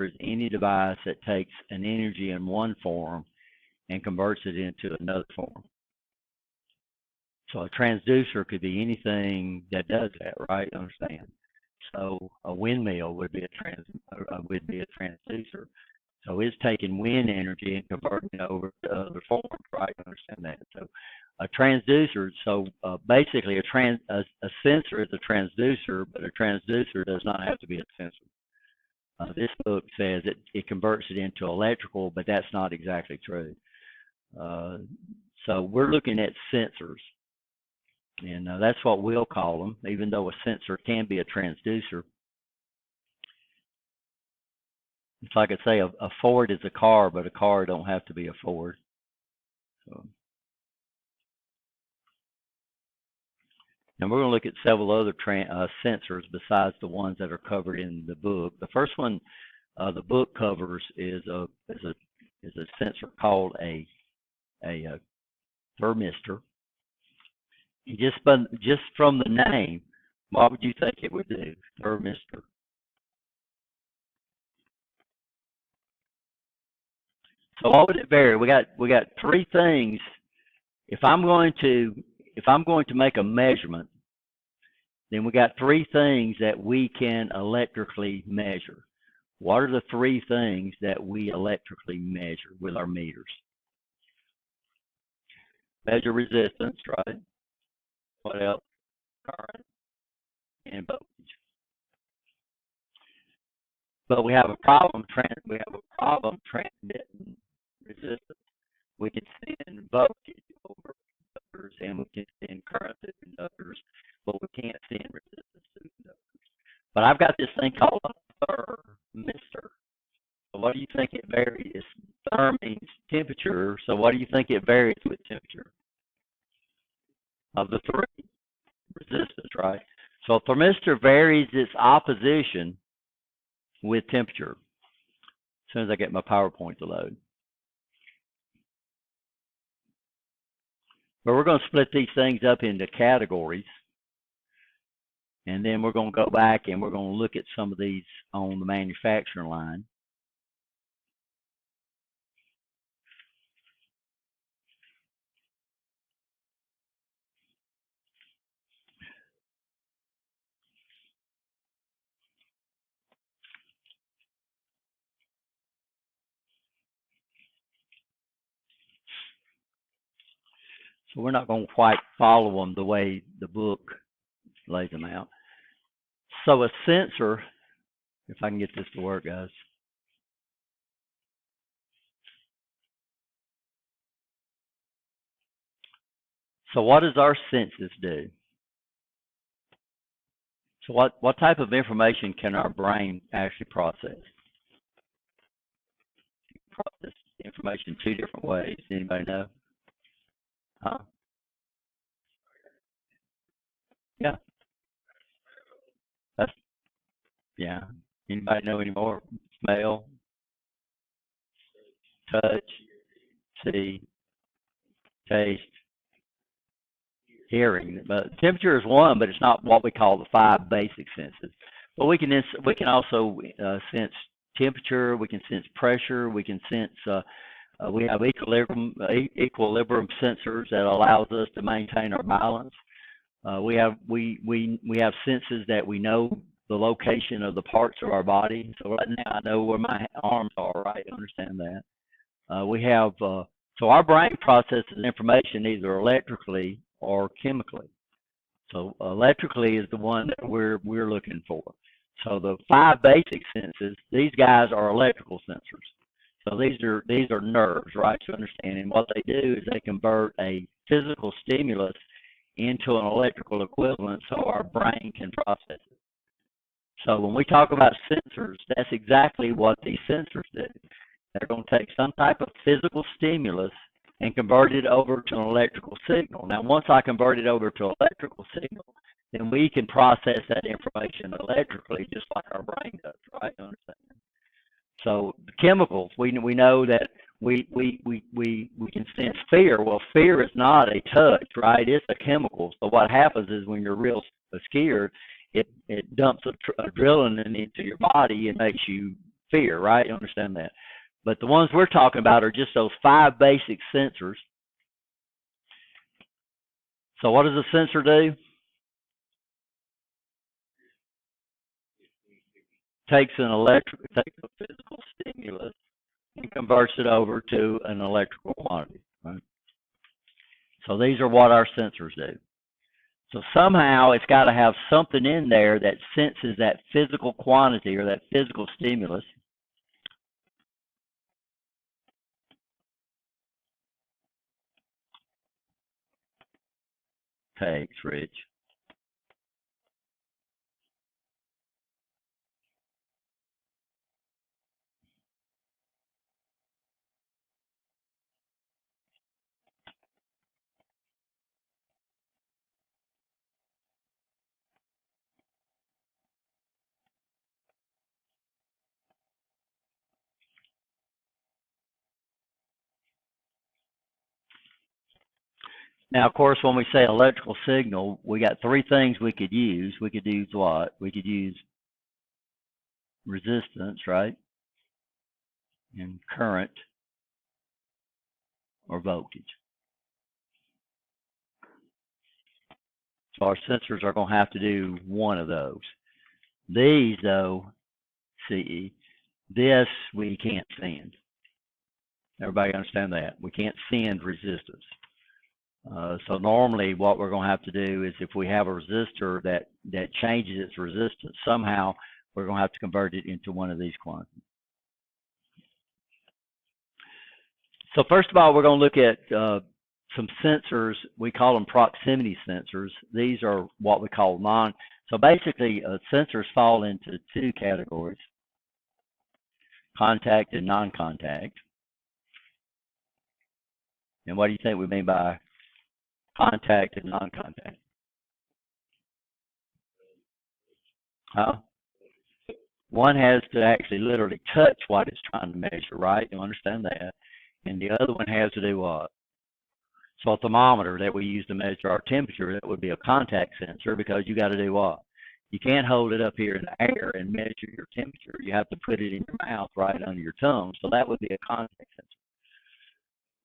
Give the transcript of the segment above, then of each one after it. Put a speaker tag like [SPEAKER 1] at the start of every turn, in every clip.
[SPEAKER 1] is any device that takes an energy in one form and converts it into another form. So a transducer could be anything that does that, right? Understand? So a windmill would be a transducer. So it's taking wind energy and converting it over to other forms, right? Understand that? So a transducer. So basically, a sensor is a transducer, but a transducer does not have to be a sensor. This book says it converts it into electrical, but that's not exactly true. So we're looking at sensors. And that's what we'll call them, even though a sensor can be a transducer. It's like I say, a Ford is a car, but a car don't have to be a Ford. So, and we're going to look at several other sensors besides the ones that are covered in the book. The first one the book covers is a sensor called a thermistor. Just from the name, what would you think it would do? Thermistor. So what would it vary? We got three things. If I'm going to make a measurement, then we got three things that we can electrically measure. What are the three things that we electrically measure with our meters? Measure resistance, right? What else? Current and voltage. But we have a problem transmitting resistance. We can send voltage over conductors and we can send current to conductors, but we can't send resistance to conductors. But I've got this thing called a thermistor. So what do you think it varies? Therm means temperature, so what do you think it varies with temperature? Of the three, resistance, right? So a thermistor varies its opposition with temperature. As soon as I get my PowerPoint to load. But we're going to split these things up into categories. And then we're going to go back and we're going to look at some of these on the manufacturing line. So we're not going to quite follow them the way the book lays them out. So a sensor, if I can get this to work, guys. So what does our senses do? So what type of information can our brain actually process? Process information two different ways. Anybody know? Huh? Yeah. That's yeah. Anybody know any more? Smell, touch, see, taste, hearing. But temperature is one, but it's not what we call the five basic senses. But we can also sense temperature. We can sense pressure. We can sense. We have equilibrium sensors that allows us to maintain our balance. We have senses that we know the location of the parts of our body. So right now I know where my arms are. Right, understand that. We have so our brain processes information either electrically or chemically. So electrically is the one that we're looking for. So the five basic senses, these guys are electrical sensors. So these are nerves, right? To understand, and what they do is they convert a physical stimulus into an electrical equivalent, so our brain can process it. So when we talk about sensors, that's exactly what these sensors do. They're going to take some type of physical stimulus and convert it over to an electrical signal. Now, once I convert it over to an electrical signal, then we can process that information electrically, just like our brain does, right? Understand? So the chemicals, we know that we can sense fear. Well, fear is not a touch, right? It's a chemical. So what happens is when you're real scared, it dumps adrenaline into your body and makes you fear, right? You understand that. But the ones we're talking about are just those 5 basic sensors. So what does a sensor do? Takes a physical stimulus and converts it over to an electrical quantity, right? So these are what our sensors do. So somehow it's got to have something in there that senses that physical quantity or that physical stimulus. Takes, Rich. Now, of course, when we say electrical signal, we got 3 things we could use. We could use what? We could use resistance, right? And current or voltage. So our sensors are going to have to do one of those. These, though, CE, this we can't send. Everybody understand that? We can't send resistance. So normally what we're going to have to do is if we have a resistor that changes its resistance, somehow we're going to have to convert it into one of these quantities. So first of all, we're going to look at some sensors. We call them proximity sensors. These are what we call so basically sensors fall into 2 categories: contact and non-contact. And what do you think we mean by contact and non-contact? Huh? One has to actually literally touch what it's trying to measure, right? You understand that? And the other one has to do what? So a thermometer that we use to measure our temperature, that would be a contact sensor, because you got to do what? You can't hold it up here in the air and measure your temperature. You have to put it in your mouth right under your tongue. So that would be a contact sensor.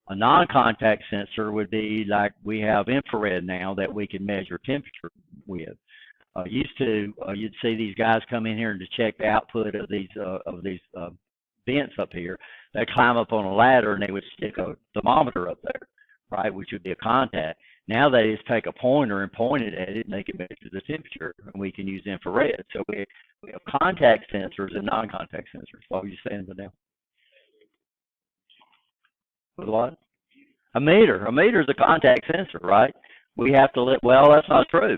[SPEAKER 1] A non-contact sensor would be like we have infrared now that we can measure temperature with. Used to, you'd see these guys come in here to check the output of these vents up here. They'd climb up on a ladder and they would stick a thermometer up there, right, which would be a contact. Now they just take a pointer and point it at it and they can measure the temperature, and we can use infrared. So we have contact sensors and non-contact sensors. What were you saying, Vanessa? With what? A meter. A meter is a contact sensor, right? We have to well, that's not true.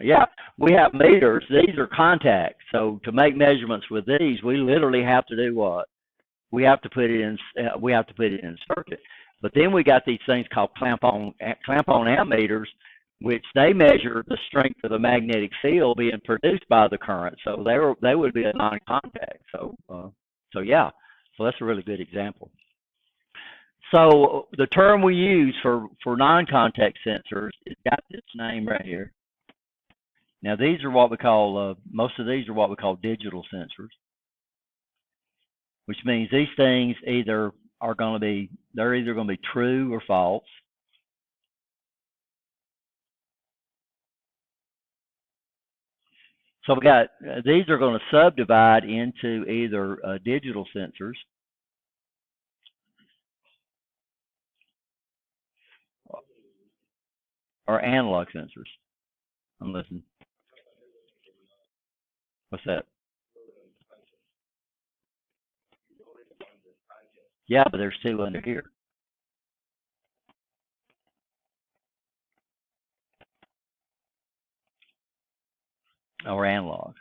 [SPEAKER 1] Yeah, we have meters. These are contacts. So to make measurements with these, we literally have to do what? We have to put it in. We have to put it in a circuit. But then we got these things called clamp-on ammeters, which they measure the strength of the magnetic field being produced by the current. So they would be a non-contact. So yeah. So that's a really good example. So the term we use for non-contact sensors, it's got this name right here. Now these are what we call, most of these are what we call digital sensors, which means these things they're either going to be true or false. So we got, these are going to subdivide into either digital sensors or analog sensors. I'm listening. What's that? Yeah, but there's 2 under here. Or analog.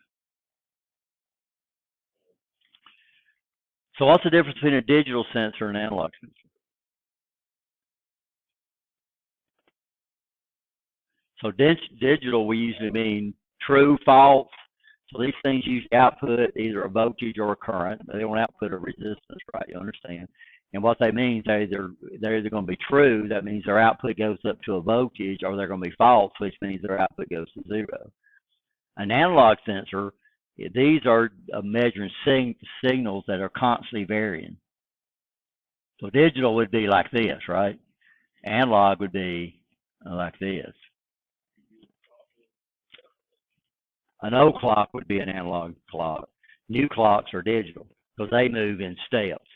[SPEAKER 1] So what's the difference between a digital sensor and an analog sensor? So digital, we usually mean true, false. So these things usually output either a voltage or a current. They don't output a resistance, right? You understand? And what they mean is they're either going to be true, that means their output goes up to a voltage, or they're going to be false, which means their output goes to 0. An analog sensor These are measuring signals that are constantly varying. So digital would be like this, right? Analog would be like this. An old clock would be an analog clock. New clocks are digital because they move in steps.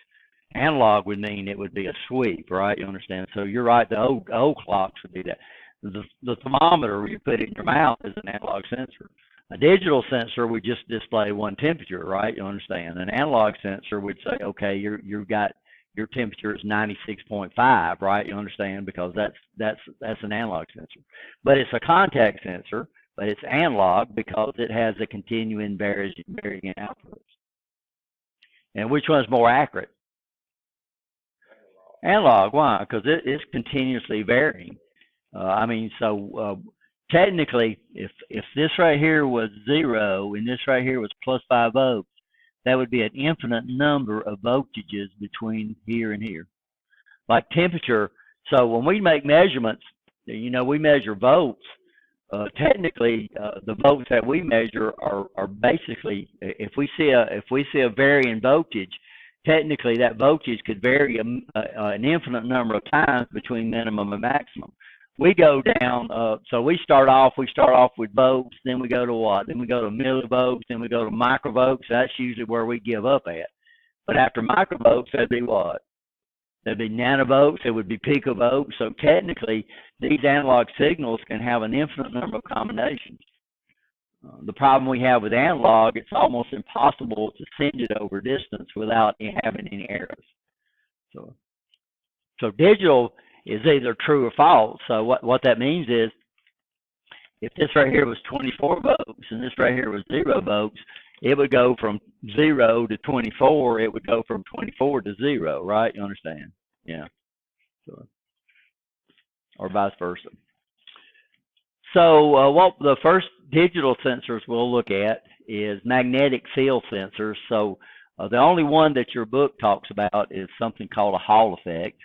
[SPEAKER 1] Analog would mean it would be a sweep, right? You understand? So you're right. The old clocks would be that. The thermometer you put in your mouth is an analog sensor. A digital sensor would just display one temperature, right? You understand? An analog sensor would say, okay, you've got your temperature is 96.5, right? You understand? Because that's an analog sensor. But it's a contact sensor, but it's analog because it has a continuing varying outputs. And which one's more accurate? Analog. Why? Because it's continuously varying. I mean, so technically, if this right here was 0 and this right here was plus 5 volts, that would be an infinite number of voltages between here and here. Like temperature. So when we make measurements, we measure volts. Technically, the volts that we measure are basically, if we see a varying voltage, technically that voltage could vary an infinite number of times between minimum and maximum. We go down, so we start off with volts, then we go to what? Then we go to millivolts, then we go to microvolts. That's usually where we give up at. But after microvolts, that'd be what? That'd be nanovolts, it would be picovolts. So technically, these analog signals can have an infinite number of combinations. The problem we have with analog, it's almost impossible to send it over distance without having any errors. So digital is either true or false. So what that means is, if this right here was 24 volts and this right here was 0 volts, it would go from 0 to 24. It would go from 24 to 0, right? You understand? Yeah. So, or vice versa. So what the first digital sensors we'll look at is magnetic field sensors. So the only one that your book talks about is something called a Hall effect.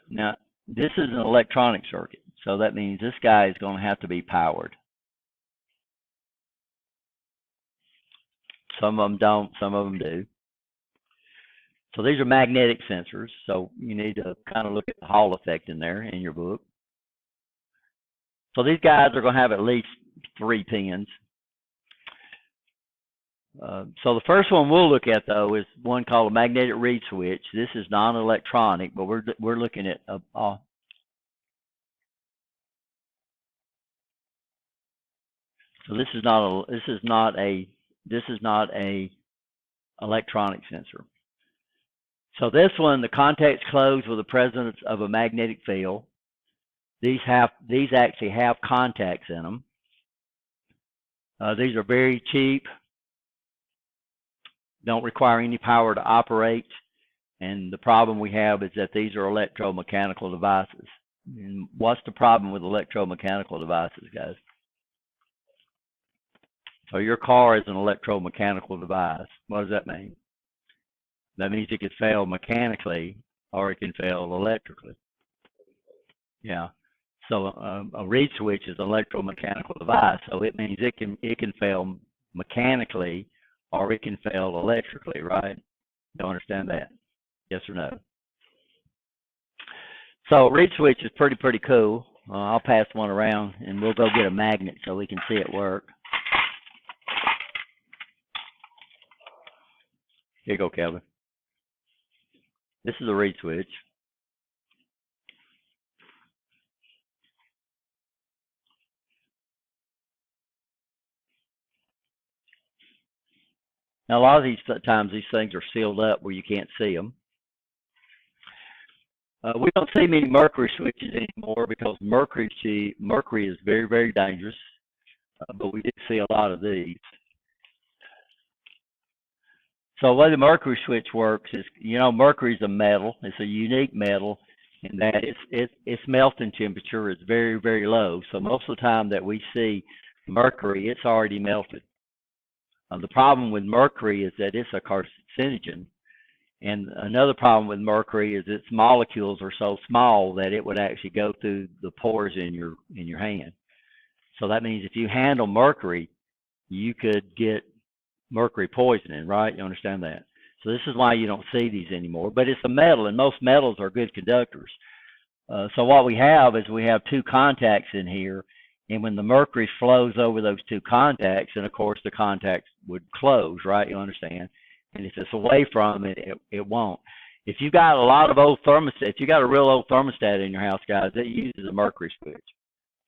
[SPEAKER 1] Now, this is an electronic circuit, so that means this guy is going to have to be powered. Some of them don't, some of them do. So these are magnetic sensors, so you need to kind of look at the Hall effect in there in your book. So these guys are going to have at least 3 pins. So the first one we'll look at, though, is one called a magnetic reed switch. This is non-electronic, but we're looking at so this is not a electronic sensor. So this one, the contact's closed with the presence of a magnetic field. These actually have contacts in them. These are very cheap. Don't require any power to operate, and the problem we have is that these are electromechanical devices. And what's the problem with electromechanical devices, guys? So your car is an electromechanical device. What does that mean? That means it could fail mechanically or it can fail electrically. Yeah. So a reed switch is an electromechanical device, so it means it can fail mechanically or it can fail electrically, right? You understand that? Yes or no? So reed switch is pretty cool. I'll pass one around and we'll go get a magnet so we can see it work. Here you go, Kelvin. This is a reed switch. Now, a lot of these times, these things are sealed up where you can't see them. We don't see many mercury switches anymore because mercury is very, very dangerous, but we did see a lot of these. So the way the mercury switch works is, mercury is a metal. It's a unique metal in that its melting temperature is very, very low. So most of the time that we see mercury, it's already melted. The problem with mercury is that it's a carcinogen, And another problem with mercury is its molecules are so small that it would actually go through the pores in your hand. So that means if you handle mercury, you could get mercury poisoning, right? You understand that? So this is why you don't see these anymore. But it's a metal, and most metals are good conductors. So what we have is we have two contacts in here, and when the mercury flows over those two contacts, and of course the contacts would close, right? You understand? And if it's away from it, it won't. If you got a lot of old thermostat, if you got a real old thermostat in your house, guys, it uses a mercury switch.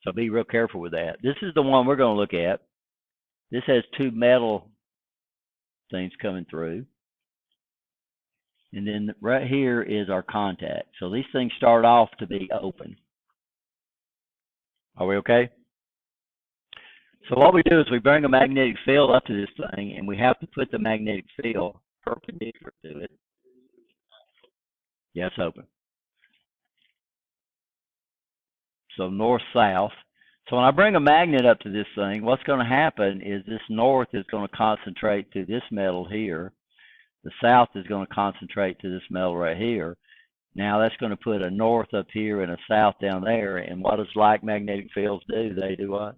[SPEAKER 1] So be real careful with that. This is the one we're going to look at. This has two metal things coming through. And then right here is our contact. So these things start off to be open. Are we okay? So what we do is we bring a magnetic field up to this thing, and we have to put the magnetic field perpendicular to it. Yeah, it's open. So north-south. So when I bring a magnet up to this thing, what's going to happen is this north is going to concentrate to this metal here. The south is going to concentrate to this metal right here. Now that's going to put a north up here and a south down there. And what does like magnetic fields do? They do what?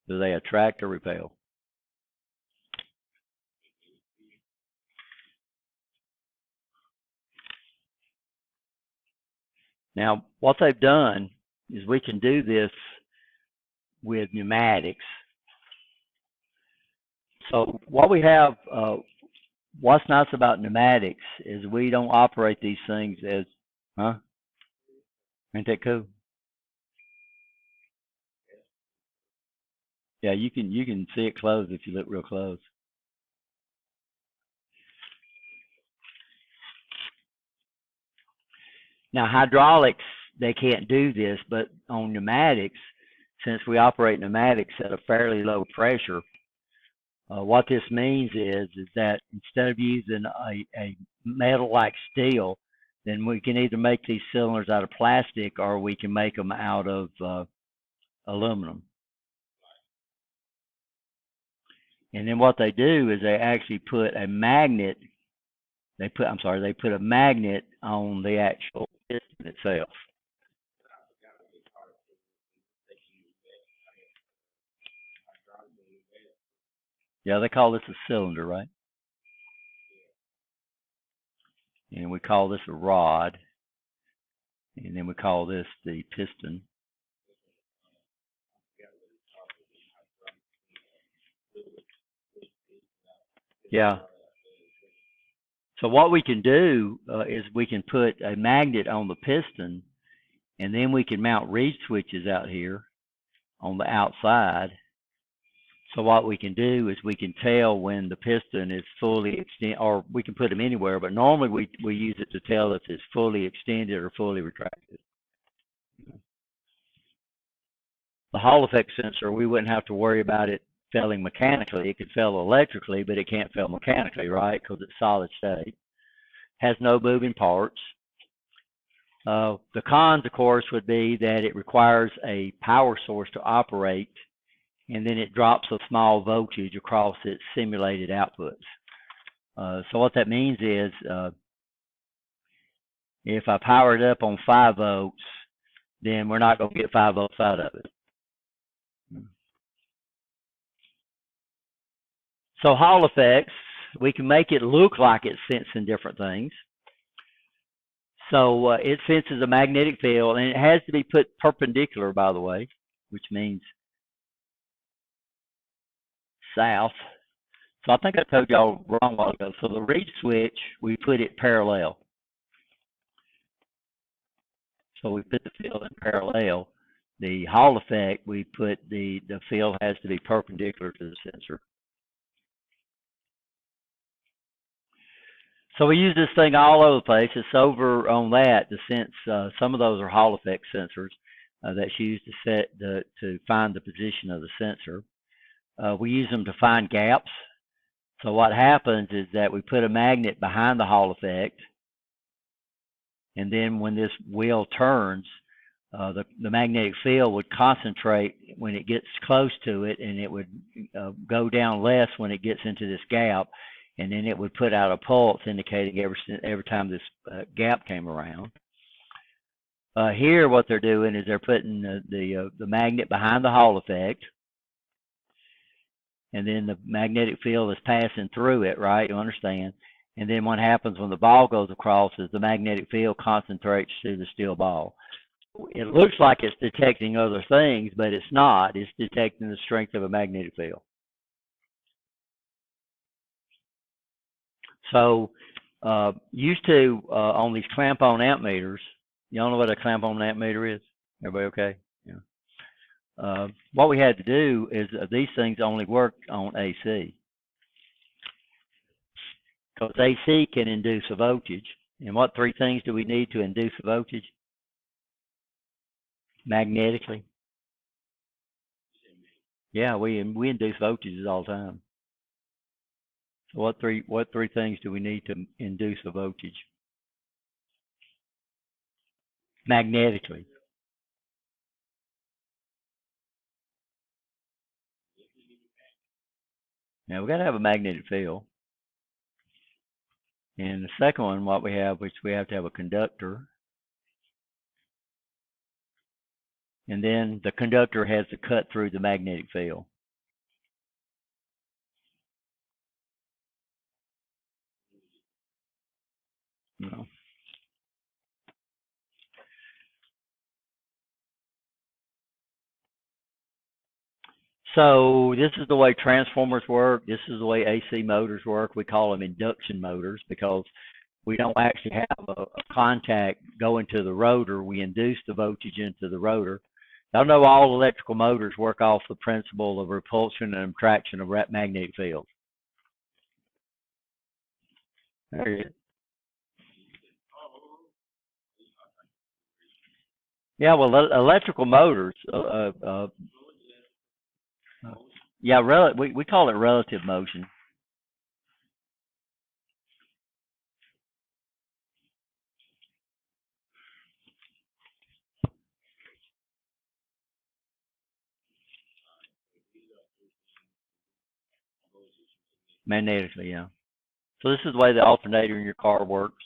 [SPEAKER 1] Do they attract or repel? Now, what they've done is we can do this with pneumatics. So what we have, what's nice about pneumatics is we don't operate these things as, huh? Ain't that cool? Yeah, you can see it close if you look real close. Now hydraulics, they can't do this, but on pneumatics, since we operate pneumatics at a fairly low pressure, what this means is that instead of using a metal like steel, then we can either make these cylinders out of plastic or we can make them out of aluminum. And then what they do is they actually put a magnet. They put a magnet on the actual piston itself. Yeah, they call this a cylinder, right? And we call this a rod. And then we call this the piston. Yeah. So what we can do is we can put a magnet on the piston, and then we can mount reed switches out here on the outside. So what we can do is we can tell when the piston is fully extended, or we can put them anywhere, but normally we use it to tell if it's fully extended or fully retracted. The Hall effect sensor, we wouldn't have to worry about it failing mechanically. It could fail electrically, but it can't fail mechanically, right? Because it's solid state. Has no moving parts. The cons, of course, would be that it requires a power source to operate, and then it drops a small voltage across its simulated outputs. So what that means is if I power it up on 5 volts, then we're not going to get 5 volts out of it. So Hall effects, we can make it look like it's sensing different things. So it senses a magnetic field, and it has to be put perpendicular, by the way, which means south. So I think I told y'all wrong a while ago. So the reed switch, we put it parallel. So we put the field in parallel. The Hall effect, we put the field has to be perpendicular to the sensor. So we use this thing all over the place. It's over on that to sense. Some of those are Hall effect sensors that's used to find the position of the sensor. We use them to find gaps. So what happens is that we put a magnet behind the Hall effect, and then when this wheel turns, the magnetic field would concentrate when it gets close to it, and it would go down less when it gets into this gap. and then it would put out a pulse indicating every time this gap came around. Here, what they're doing is they're putting the magnet behind the Hall effect, and then the magnetic field is passing through it, right? You understand? And then what happens when the ball goes across is the magnetic field concentrates to the steel ball. It looks like it's detecting other things, but it's not. It's detecting the strength of a magnetic field. So used to on these clamp-on ammeters, y'all know what a clamp-on ammeter is? Everybody okay? Yeah. What we had to do is these things only work on AC. Because AC can induce a voltage. And what three things do we need to induce a voltage? Magnetically. Yeah, we induce voltages all the time. So what three things do we need to induce a voltage? Magnetically. Now we got to have a magnetic field. And the second one, what we have, which we have to have a conductor. And then the conductor has to cut through the magnetic field. No. So this is the way transformers work. This is the way AC motors work. We call them induction motors because we don't actually have a contact going to the rotor. We induce the voltage into the rotor. I know all electrical motors work off the principle of repulsion and attraction of magnetic fields. There it is. Yeah, well, electrical motors, yeah, we call it relative motion. Magnetically, yeah. So this is the way the alternator in your car works.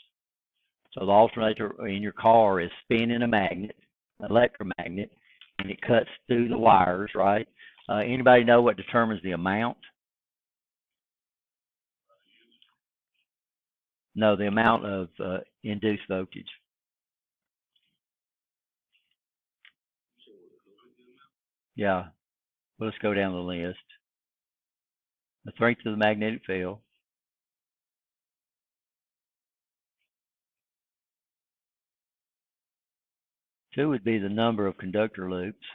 [SPEAKER 1] So the alternator in your car is spinning a magnet, electromagnet, and it cuts through the wires, right? Anybody know what determines the amount? No, the amount of induced voltage. Yeah. Well, let's go down the list. The strength of the magnetic field. Two would be the number of conductor loops.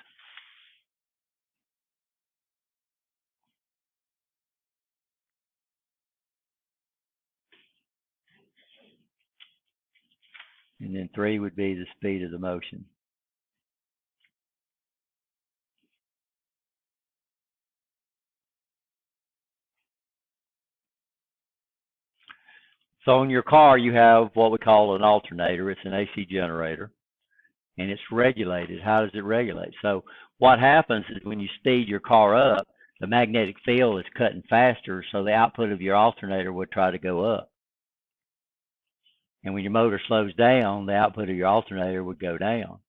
[SPEAKER 1] And then three would be the speed of the motion. So in your car, you have what we call an alternator. It's an AC generator, and it's regulated. How does it regulate? So what happens is when you speed your car up, the magnetic field is cutting faster, so the output of your alternator would try to go up. And when your motor slows down, the output of your alternator would go down.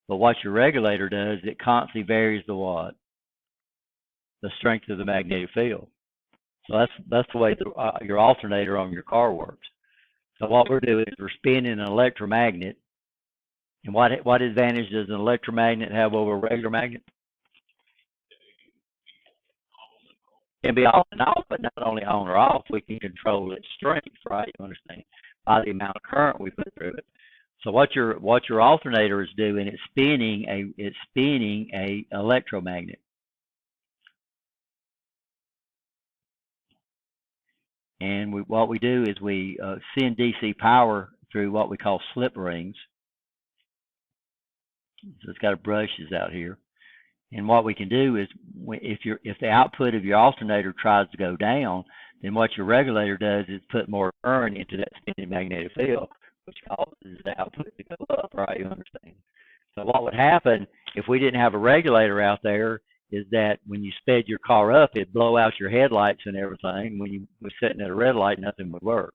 [SPEAKER 1] But what your regulator does, it constantly varies the what? The strength of the magnetic field. So that's the way your alternator on your car works. So what we're doing is we're spinning an electromagnet. And what advantage does an electromagnet have over a regular magnet? It can be on and off, but not only on or off, we can control its strength, right? You understand? By the amount of current we put through it. So what your alternator is doing, it's spinning a electromagnet. And what we do is we send DC power through what we call slip rings. So it's got brushes out here. And what we can do is if the output of your alternator tries to go down, then what your regulator does is put more current into that spinning magnetic field, which causes the output to go up, right? You understand? So what would happen if we didn't have a regulator out there is that when you sped your car up, it'd blow out your headlights and everything. When you were sitting at a red light, nothing would work.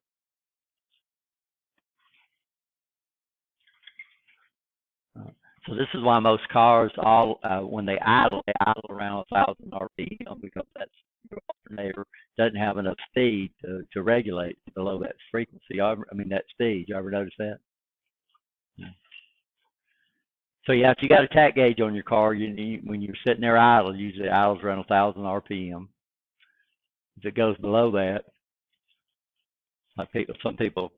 [SPEAKER 1] So this is why most cars, all when they idle around 1,000 RPM, because that's your alternator doesn't have enough speed to regulate below that frequency. I mean that speed. You ever notice that? Yeah. So yeah, if you got a tach gauge on your car, when you're sitting there idle, usually idles around 1,000 RPM. If it goes below that, like some people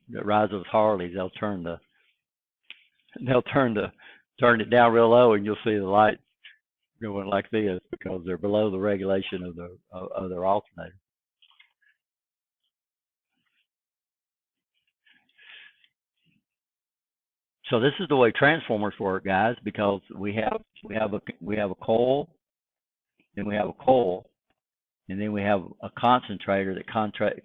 [SPEAKER 1] that ride those Harleys, they'll turn it down real low, and you'll see the light going like this because they're below the regulation of their alternator. So this is the way transformers work, guys, because we have a coil, then we have a coil, and then we have a concentrator that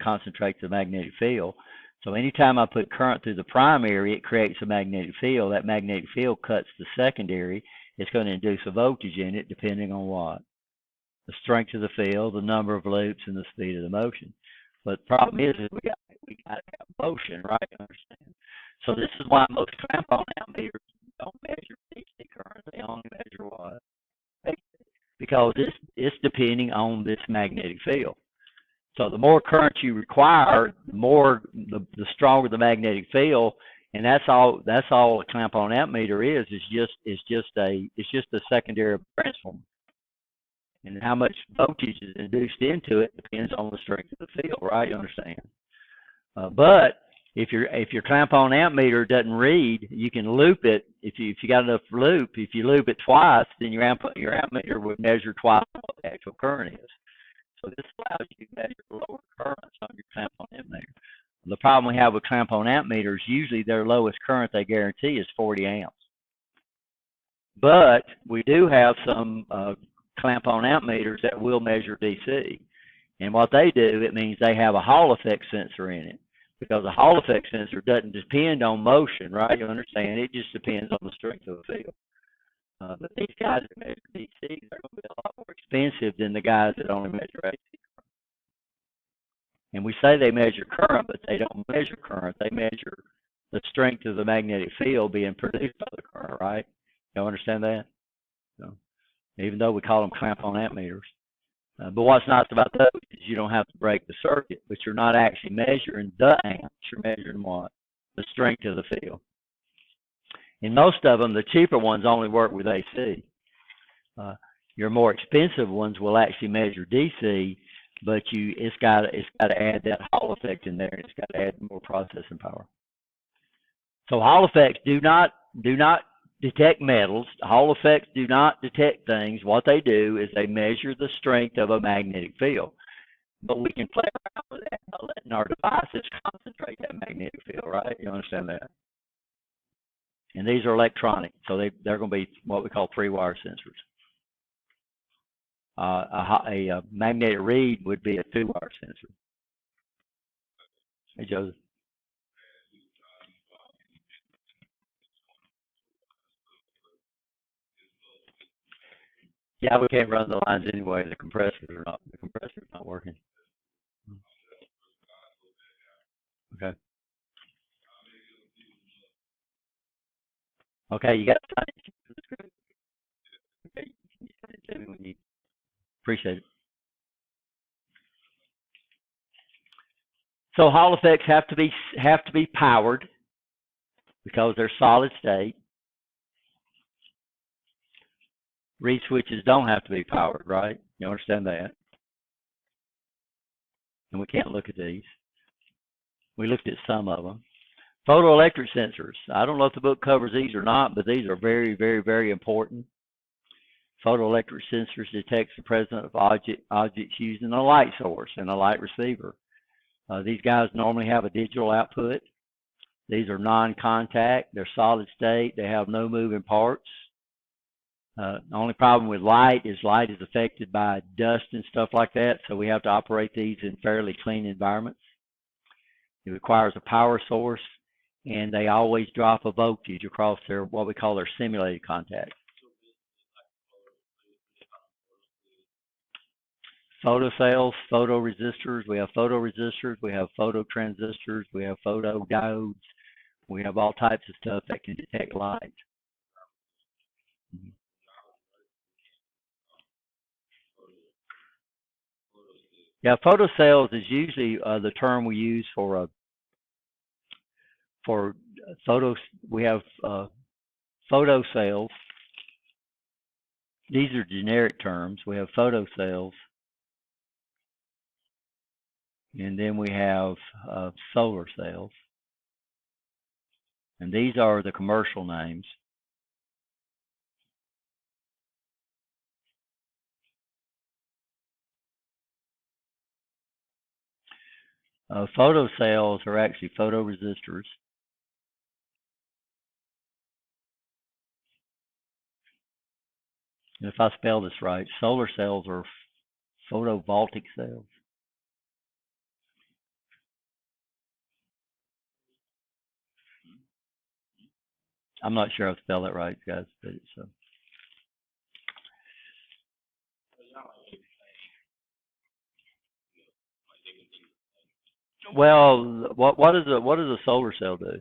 [SPEAKER 1] concentrates the magnetic field. So anytime I put current through the primary, it creates a magnetic field. That magnetic field cuts the secondary. It's going to induce a voltage in it, depending on what? The strength of the field, the number of loops, and the speed of the motion. But the problem is we got to have motion, right? You understand? So this is why most clamp-on ammeters don't measure DC current. They only measure what? Because it's depending on this magnetic field. So the more current you require, the stronger the magnetic field, and that's all a clamp-on ammeter is. It's just a secondary transformer. And how much voltage is induced into it depends on the strength of the field, right? You understand? But if your clamp-on ammeter doesn't read, you can loop it. If you got enough loop, if you loop it twice, then your ammeter would measure twice what the actual current is. So this allows you to measure lower currents on your clamp-on ammeter. The problem we have with clamp-on ammeters, usually their lowest current they guarantee is 40 amps. But we do have some clamp-on ammeters that will measure DC. And what they do, it means they have a Hall effect sensor in it. Because a Hall effect sensor doesn't depend on motion, right? You understand? It just depends on the strength of the field. But these guys that measure DC, they're going to be a lot more expensive than the guys that only measure AC. And we say they measure current, but they don't measure current. They measure the strength of the magnetic field being produced by the current, right? You understand that? So, even though we call them clamp-on ammeters. But what's nice about those is you don't have to break the circuit, but you're not actually measuring the amps. You're measuring what? The strength of the field. And most of them, the cheaper ones, only work with AC. Your more expensive ones will actually measure DC, but it's got to add that Hall effect in there. It's got to add more processing power. So Hall effects do not detect metals. Hall effects do not detect things. What they do is they measure the strength of a magnetic field. But we can play around with that by letting our devices concentrate that magnetic field, right? You understand that? And these are electronic, so they're going to be what we call three-wire sensors. A magnetic read would be a two-wire sensor. Hey, Joseph. Yeah, we can't run the lines anyway. The compressor's not working. Okay. Okay, you got to okay, you appreciate it. So Hall effects have to be powered because they're solid state. Reed switches don't have to be powered, right? You understand that? And we can't look at these. We looked at some of them. Photoelectric sensors. I don't know if the book covers these or not, but these are very, very, very important. Photoelectric sensors detect the presence of objects using a light source and a light receiver. These guys normally have a digital output. These are non-contact. They're solid state. They have no moving parts. The only problem with light is affected by dust and stuff like that, so we have to operate these in fairly clean environments. It requires a power source, and they always drop a voltage across their what we call their simulated contact. Photocells, photoresistors. We have photoresistors. We have phototransistors. We have photodiodes. We have all types of stuff that can detect light. Yeah, photocells is usually the term we use for photos. We have photocells. These are generic terms. We have photocells, and then we have solar cells, and these are the commercial names. Photocells are actually photoresistors. And if I spell this right, solar cells are photovoltaic cells. I'm not sure I spelled that right, guys, but it's well, what does a solar cell do?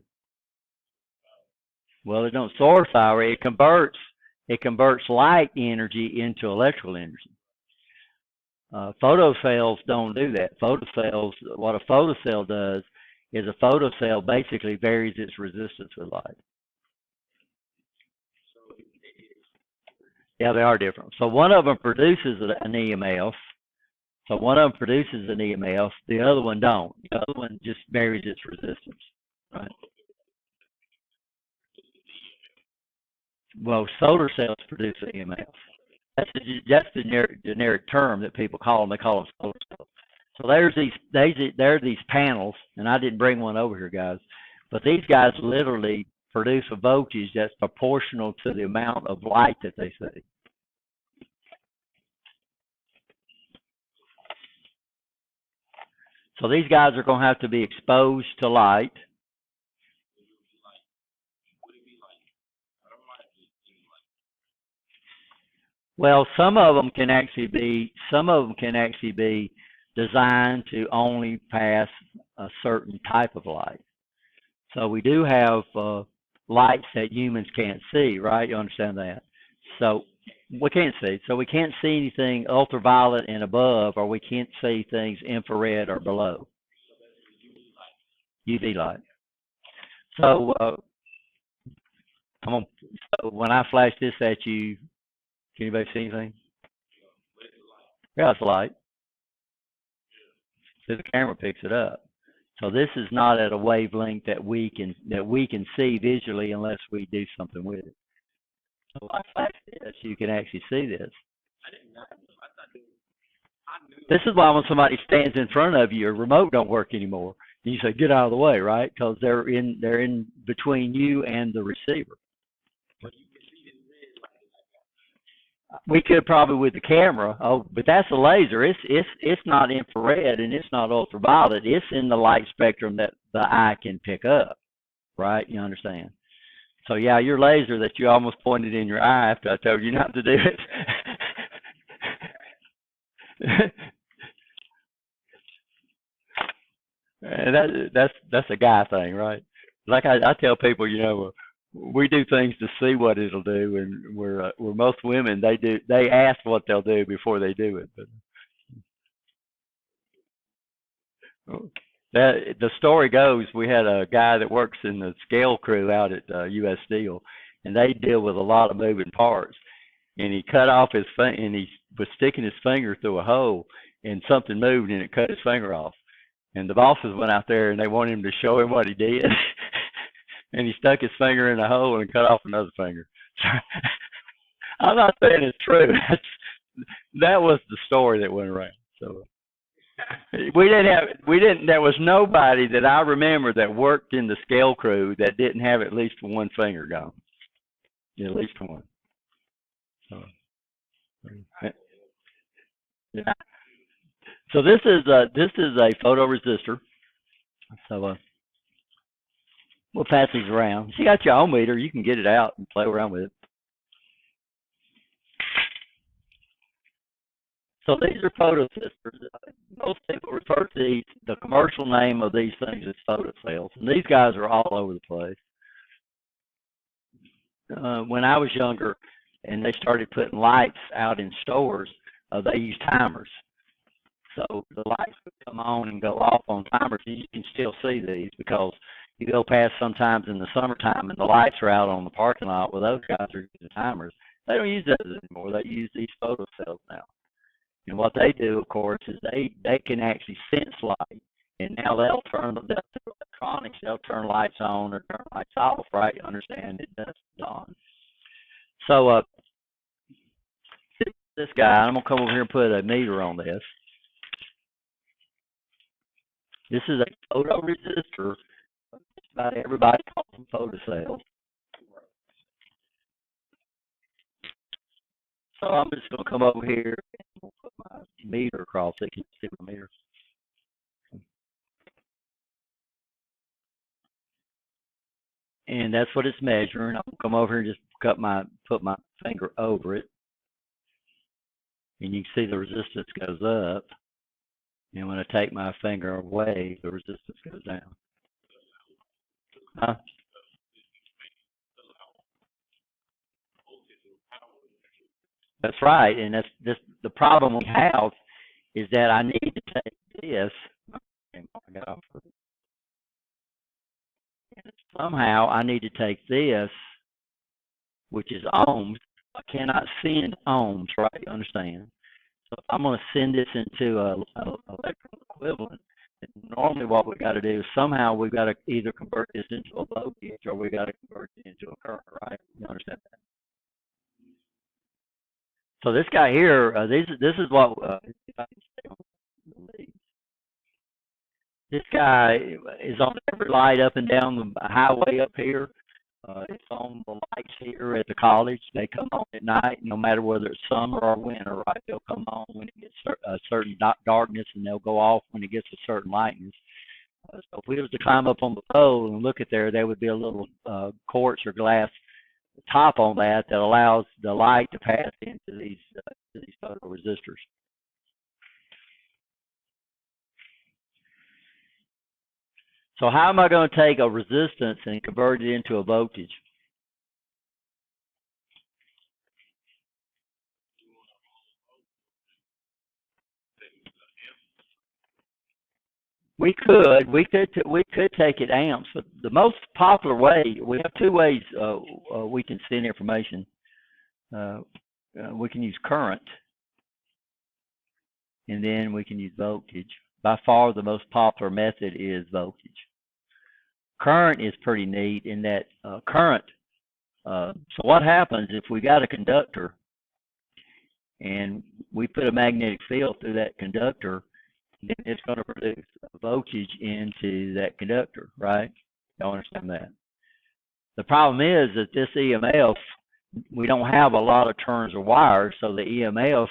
[SPEAKER 1] Well, it don't source power. It converts light energy into electrical energy. Photocells don't do that. Photocells, what a photocell does is a photocell basically varies its resistance with light. Yeah, they are different. So one of them produces an EMF. So one of them produces an EMF. The other one don't. The other one just varies its resistance. Right. Well, solar cells produce an EMF. That's the generic term that people call them. They call them solar cells. So there are these panels, and I didn't bring one over here, guys, but these guys literally produce a voltage that's proportional to the amount of light that they see. So these guys are going to have to be exposed to light. Well, some of them can actually be designed to only pass a certain type of light. So we do have lights that humans can't see, right? You understand that? So we can't see. So we can't see anything ultraviolet and above, or we can't see things infrared or below. UV light. So so when I flash this at you, can anybody see anything? Yeah, it's light. So the camera picks it up. So this is not at a wavelength that we can see visually unless we do something with it. So I flash this, you can actually see this. This is why when somebody stands in front of you, your remote don't work anymore. And you say, "Get out of the way," right? Because they're in between you and the receiver. We could probably with the camera. Oh, but that's a laser. It's not infrared and it's not ultraviolet. It's in the light spectrum that the eye can pick up, right? You understand? So yeah, your laser that you almost pointed in your eye after I told you not to do it. And that's a guy thing, right? Like I tell people, we do things to see what it'll do, and we're most women they ask what they'll do before they do it. But that the story goes, we had a guy that works in the scale crew out at U.S. Steel, and they deal with a lot of moving parts. And he cut off his finger, and he was sticking his finger through a hole, and something moved, and it cut his finger off. And the bosses went out there, and they wanted him to show him what he did. And he stuck his finger in a hole and cut off another finger. I'm not saying it's true. That was the story that went around. So there was nobody that I remember that worked in the scale crew that didn't have at least one finger gone. Yeah, at least one. So, yeah. So this is a photoresistor. So we'll pass these around. If you got your own meter, you can get it out and play around with it. So these are photosisters. Most people refer to these, the commercial name of these things as photocells, and these guys are all over the place. When I was younger and they started putting lights out in stores, they used timers. So the lights would come on and go off on timers, and you can still see these because you go past sometimes in the summertime and the lights are out on the parking lot. Well, those guys are using timers. They don't use those anymore. They use these photocells now. And what they do, of course, is they can actually sense light, and now they'll turn the electronics. They'll turn lights on or turn lights off. Right? You understand? It does dawn. So this guy, I'm gonna come over here and put a meter on this. This is a photoresistor. About everybody calls them photocells. So I'm just gonna come over here and put my meter across it. Can you see my meter? And that's what it's measuring. I'm gonna come over here and just put my finger over it, and you can see the resistance goes up. And when I take my finger away, the resistance goes down. Huh? That's right, and that's just the problem we have is that I need to take this. Somehow I need to take this, which is ohms. I cannot send ohms, right? You understand? So if I'm going to send this into an electrical equivalent, normally what we've got to do is somehow we've got to either convert this into a voltage or we've got to convert it into a current, right? You understand that? So this guy here, this is what this guy is on every light up and down the highway up here. It's on the lights here at the college. They come on at night, no matter whether it's summer or winter, right? They'll come on when it gets a certain darkness, and they'll go off when it gets a certain lightness. So if we was to climb up on the pole and look at there would be a little quartz or glass top on that allows the light to pass into these photoresistors. So how am I going to take a resistance and convert it into a voltage? We could take it amps, but the most popular way, we have two ways we can send information. We can use current, and then we can use voltage. By far, the most popular method is voltage. Current is pretty neat in that current. So what happens if we got a conductor and we put a magnetic field through that conductor? Then it's going to produce voltage into that conductor, right? You understand that? The problem is that this EMF, we don't have a lot of turns of wires, so the EMF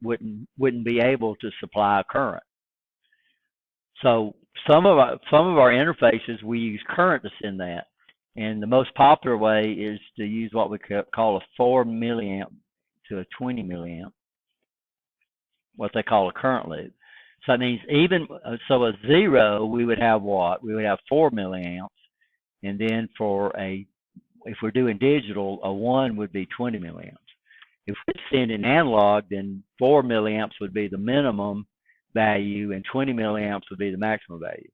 [SPEAKER 1] wouldn't be able to supply current. So some of our interfaces we use current to send that, and the most popular way is to use what we call a 4 milliamp to a 20 milliamp, what they call a current loop. So that means so a 0 we would have what? We would have 4 milliamps, and then if we're doing digital, a 1 would be 20 milliamps. If we're sending analog, then 4 milliamps would be the minimum value and 20 milliamps would be the maximum value.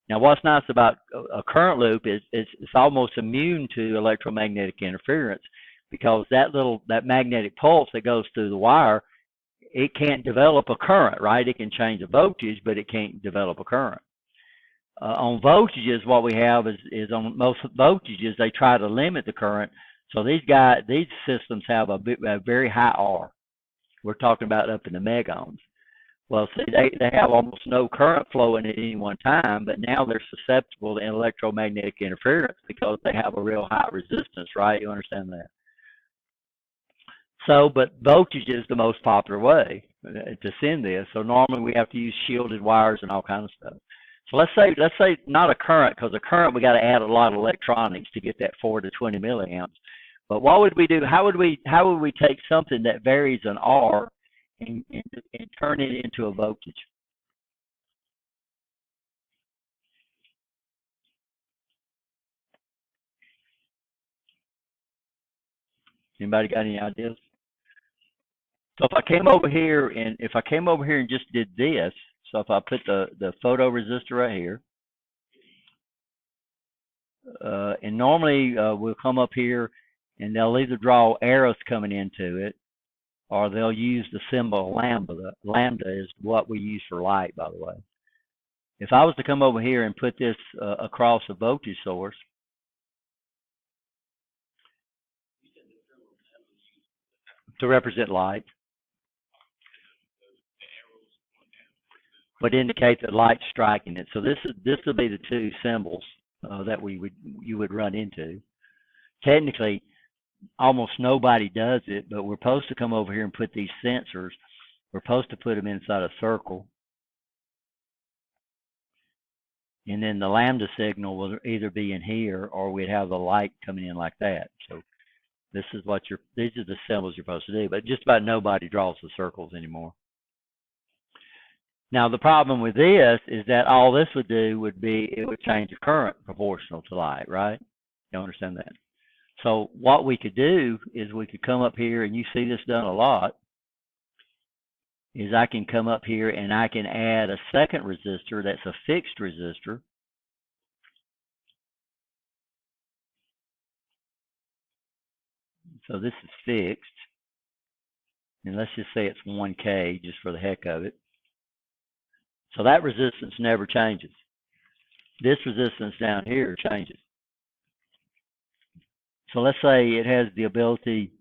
[SPEAKER 1] Now, what's nice about a current loop is it's almost immune to electromagnetic interference, because that magnetic pulse that goes through the wire, it can't develop a current, right? It can change the voltage, but it can't develop a current. On voltages, what we have is on most voltages, they try to limit the current. So these systems have a very high R. We're talking about up in the megohms. Well, see, they have almost no current flowing at any one time, but now they're susceptible to electromagnetic interference because they have a real high resistance, right? You understand that? So, but voltage is the most popular way to send this. So normally we have to use shielded wires and all kinds of stuff. So let's say not a current, because a current we got to add a lot of electronics to get that 4 to 20 milliamps. But what would we do? How would we take something that varies in R and turn it into a voltage. Anybody got any ideas? So if I came over here and just did this, so if I put the photoresistor right here, and normally we'll come up here and they'll either draw arrows coming into it, or they'll use the symbol lambda. Lambda is what we use for light, by the way. If I was to come over here and put this across a voltage source, to represent light, but indicate that light's striking it. So this will be the two symbols that you would run into. Technically, almost nobody does it, but we're supposed to come over here and put these sensors. We're supposed to put them inside a circle, and then the lambda signal will either be in here or we'd have the light coming in like that. So this is what these are the symbols you're supposed to do, but just about nobody draws the circles anymore. Now the problem with this is that all this would do would be it would change the current proportional to light, right? You understand that? So what we could do is we could come up here, and you see this done a lot, is I can come up here and I can add a second resistor that's a fixed resistor. So this is fixed, and let's just say it's 1K just for the heck of it. So that resistance never changes. This resistance down here changes. So let's say it has the ability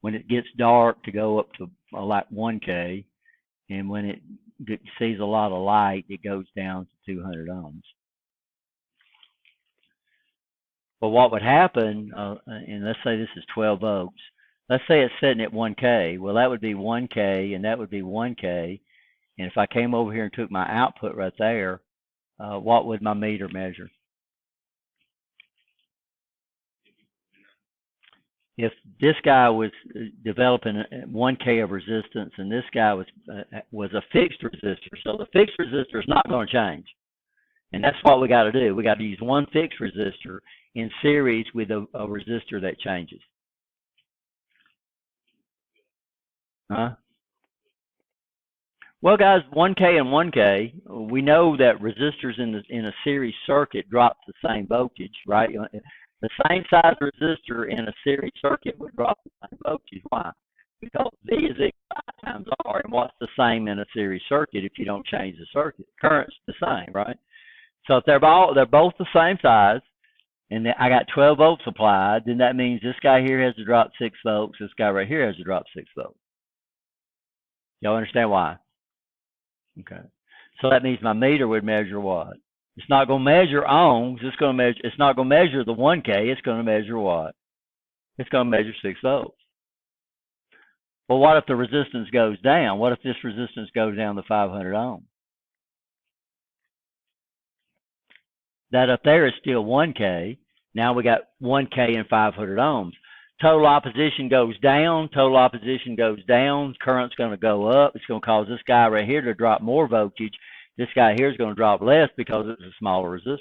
[SPEAKER 1] when it gets dark to go up to like 1K, and when it sees a lot of light, it goes down to 200 ohms. But what would happen, and let's say this is 12 volts. Let's say it's sitting at 1K. Well, that would be 1K, and that would be 1K. And if I came over here and took my output right there, what would my meter measure? If this guy was developing 1K of resistance and this guy was a fixed resistor, so the fixed resistor is not going to change. And that's what we got to do. We got to use one fixed resistor in series with a resistor that changes. Huh? Well, guys, 1K and 1K, we know that resistors in a series circuit drop the same voltage, right? The same size resistor in a series circuit would drop the same voltage. Why? Because V is equal to I times R, and what's the same in a series circuit if you don't change the circuit? Current's the same, right? So if they're both the same size, and I got 12 volts applied, then that means this guy here has to drop 6 volts, this guy right here has to drop 6 volts. Y'all understand why? Okay. So that means my meter would measure what? It's not going to measure ohms. It's not going to measure the 1K. It's going to measure what? It's going to measure 6 volts. Well, what if the resistance goes down? What if this resistance goes down to 500 ohms? That up there is still 1K. Now we got 1K and 500 ohms. Total opposition goes down. Total opposition goes down. Current's going to go up. It's going to cause this guy right here to drop more voltage. This guy here is going to drop less because it's a smaller resistor.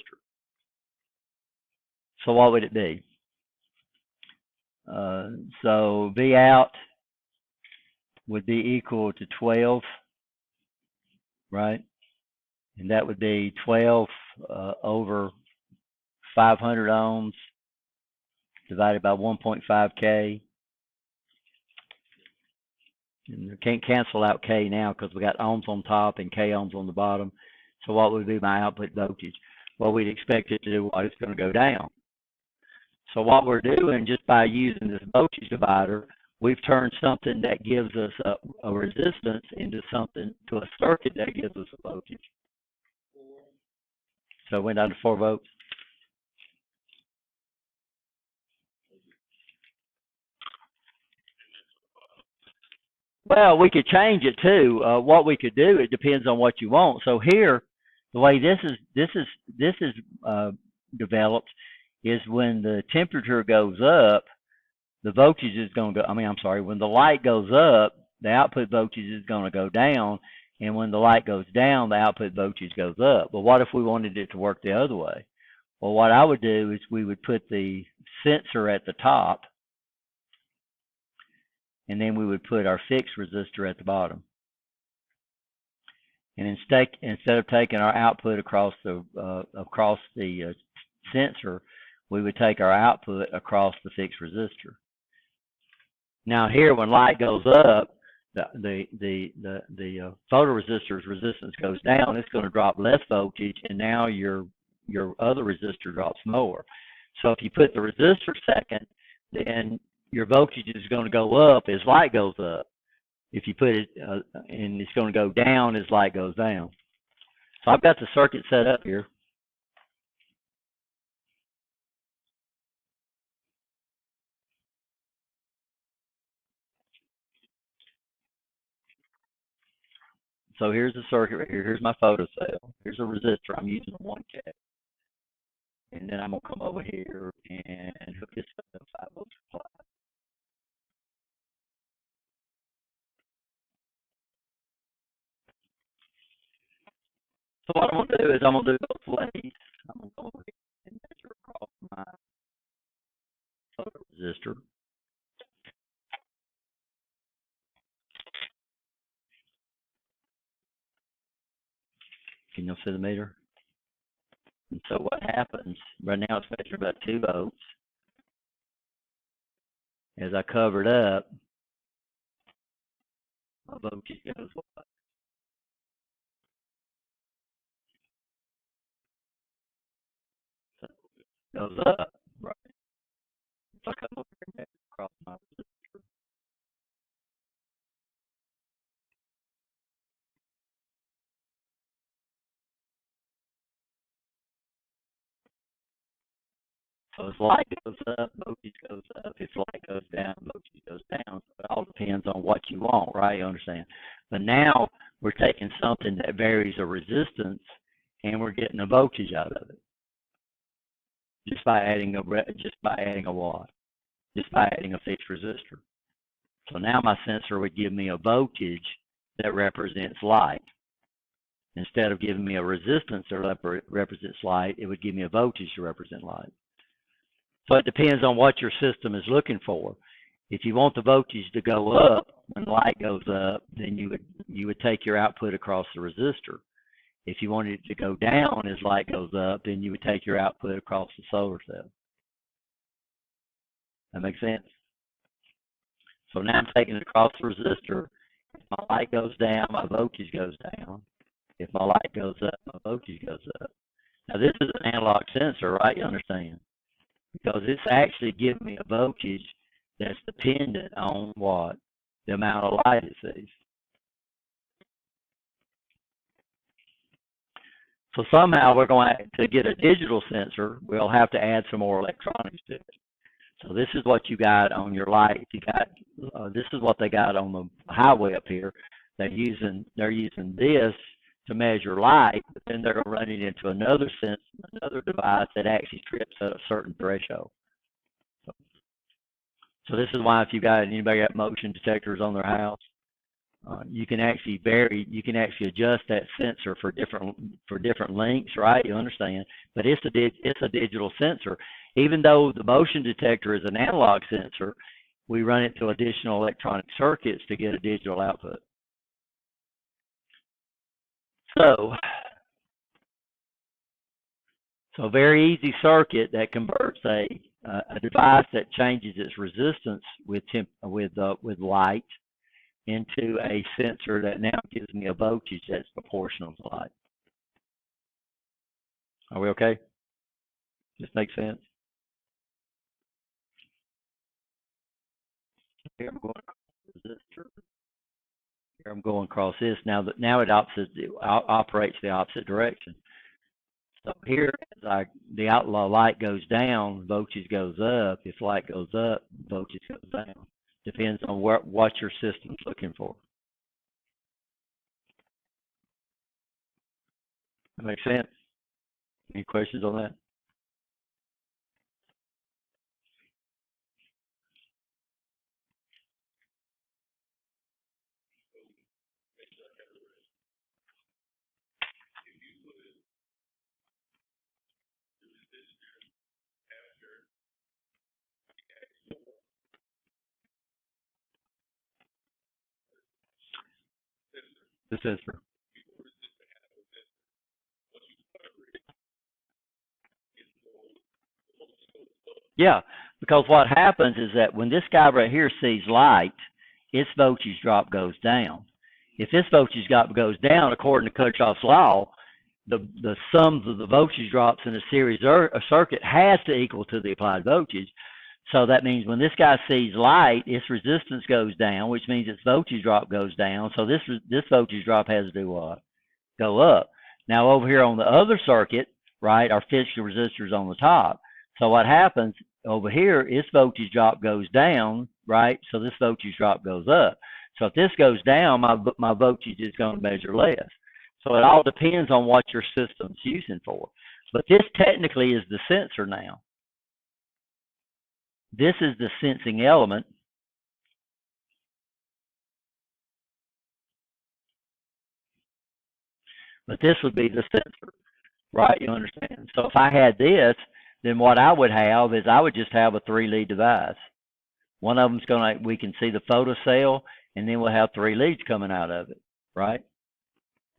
[SPEAKER 1] So what would it be? So V out would be equal to 12, right? And that would be 12 over 500 ohms divided by 1.5K. And we can't cancel out K now because we got ohms on top and K ohms on the bottom. So what would be my output voltage? Well, we'd expect it to do what? It's going to go down. So what we're doing just by using this voltage divider, we've turned something that gives us a resistance into a circuit that gives us a voltage. So it went down to 4 volts. Well, we could change it too. What we could do, it depends on what you want. So here, the way this is developed is when the temperature goes up, the voltage is going to go. When the light goes up, the output voltage is going to go down, and when the light goes down, the output voltage goes up. But what if we wanted it to work the other way? Well, what I would do is we would put the sensor at the top, and then we would put our fixed resistor at the bottom. And instead of taking our output across the sensor, we would take our output across the fixed resistor. Now here, when light goes up, the photoresistor's resistance goes down. It's going to drop less voltage, and now your other resistor drops more. So if you put the resistor second, then your voltage is going to go up as light goes up. If you put it, and it's going to go down as light goes down. So I've got the circuit set up here. So here's the circuit right here. Here's my photocell. Here's a resistor. I'm using a 1K. And then I'm going to come over here and hook this up to a 5-volt supply. So what I'm going to do is I'm going to do both ways. I'm going to go over here and measure across my photoresistor. Can you see the meter? And so what happens, right now it's measuring about 2 volts. As I cover it up, my voltage goes up. So it goes up, right? So I come over here and measure across my resistor. So as light goes up, voltage goes up. If light goes down, voltage goes down. So it all depends on what you want, right? You understand? But now we're taking something that varies a resistance, and we're getting a voltage out of it just by adding a watt, just by adding a fixed resistor. So now my sensor would give me a voltage that represents light. Instead of giving me a resistance that represents light, it would give me a voltage to represent light. So it depends on what your system is looking for. If you want the voltage to go up when light goes up, then you would take your output across the resistor. If you wanted it to go down as light goes up, then you would take your output across the solar cell. That makes sense? So now I'm taking it across the resistor. If my light goes down, my voltage goes down. If my light goes up, my voltage goes up. Now this is an analog sensor, right? You understand? Because it's actually giving me a voltage that's dependent on what? The amount of light it sees. So somehow we're going to get a digital sensor, we'll have to add some more electronics to it. So this is what you got on your light. You got this is what they got on the highway up here. They're using this to measure light, but then they're going to run it into another device that actually trips at a certain threshold. So this is why if anybody got motion detectors on their house, you can actually adjust that sensor for different lengths, right? You understand? But it's a digital sensor. Even though the motion detector is an analog sensor, we run it through additional electronic circuits to get a digital output. So a very easy circuit that converts a device that changes its resistance with light into a sensor that now gives me a voltage that's proportional to light. Are we okay? This makes sense? Here I'm going across resistor. Here I'm going across this. Now it operates the opposite direction. So here, as the outlaw light goes down, voltage goes up. If light goes up, voltage goes down. Depends on what your system's looking for. That makes sense? Any questions on that? the sensor. Yeah, because what happens is that when this guy right here sees light, its voltage drop goes down. If this voltage drop goes down, according to Kirchhoff's law, the sums of the voltage drops in a series circuit has to equal to the applied voltage. So that means when this guy sees light, its resistance goes down, which means its voltage drop goes down. So this voltage drop has to do what? Go up. Now over here on the other circuit, right, our fixed resistors on the top. So what happens over here, its voltage drop goes down, right? So this voltage drop goes up. So if this goes down, my voltage is going to measure less. So it all depends on what your system's using for. But this technically is the sensor now. This is the sensing element. But this would be the sensor, right? You understand? So if I had this, then what I would have is I would just have a 3-lead device. One of them's going to, we can see the photocell, and then we'll have 3 leads coming out of it, right?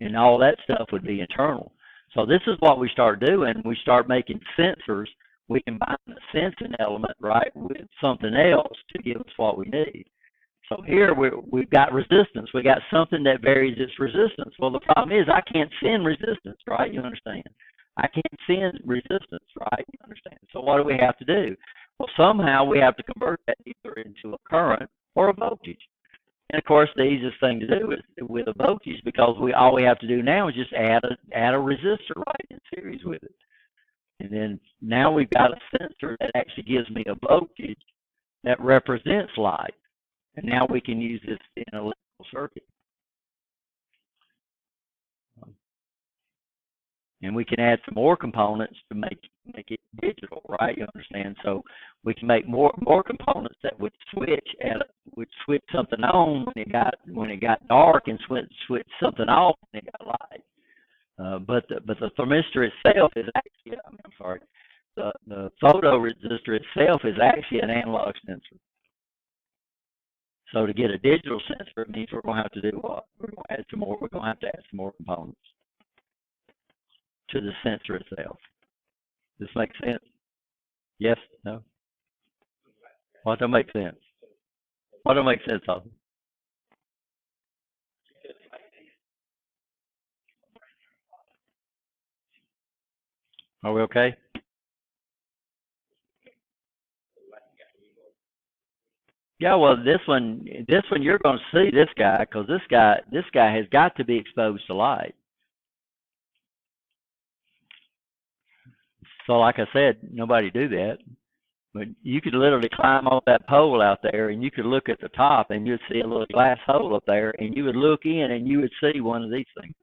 [SPEAKER 1] And all that stuff would be internal. So this is what we start doing. We start making sensors. We combine the sensing element, right, with something else to give us what we need. So here we've got resistance. We got something that varies its resistance. Well, the problem is I can't send resistance, right? You understand? I can't send resistance, right? You understand? So what do we have to do? Well, somehow we have to convert that either into a current or a voltage. And of course, the easiest thing to do is with a voltage, because all we have to do now is just add a resistor right in series with it. And then now we've got a sensor that actually gives me a voltage that represents light. And now we can use this in an electrical circuit. And we can add some more components to make it digital, right? You understand? So we can make more components that would switch something on when it got dark, and switch something off when it got light. But the thermistor itself is actually, I'm sorry, the photoresistor itself is actually an analog sensor. So to get a digital sensor, it means we're going to have to do what? We're going to add some more. We're going to have to add some more components to the sensor itself. Does this make sense? Yes? No? What don't make sense? What don't make sense of? Are we okay? Yeah. Well, this one you're going to see this guy, because this guy has got to be exposed to light. So, like I said, nobody do that. But you could literally climb off that pole out there, and you could look at the top, and you'd see a little glass hole up there, and you would look in, and you would see one of these things.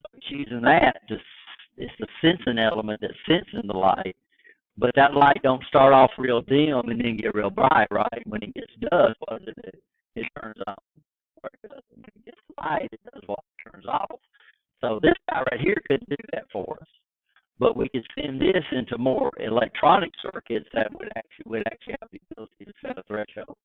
[SPEAKER 1] So it's using that, it's the sensing element that's sensing the light. But that light don't start off real dim and then get real bright, right? When it gets dusk, what does it do? It turns on. When it gets light, it does what? It turns off. So this guy right here couldn't do that for us. But we could send this into more electronic circuits that would actually have the ability to set a threshold.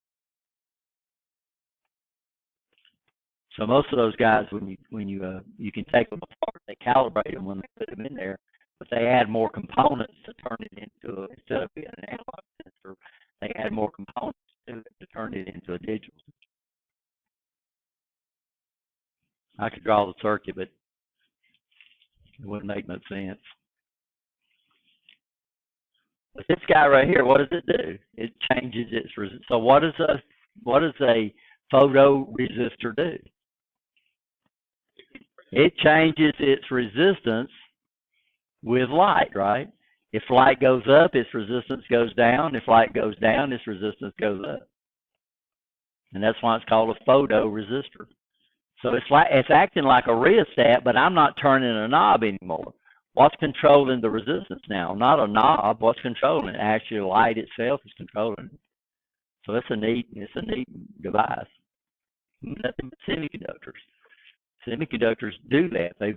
[SPEAKER 1] So most of those guys, when you can take them apart, they calibrate them when they put them in there, but they add more components to turn it into instead of being an analog sensor, they add more components to it to turn it into a digital. I could draw the circuit, but it wouldn't make no sense. But this guy right here, what does it do? It changes its resistance. So what does a photoresistor do? It changes its resistance with light, right? If light goes up, its resistance goes down. If light goes down, its resistance goes up. And that's why it's called a photoresistor. So it's acting like a rheostat, but I'm not turning a knob anymore. What's controlling the resistance now? Not a knob. What's controlling it? Actually, light itself is controlling it. So it's a neat device. Nothing but semiconductors. Semiconductors do that. They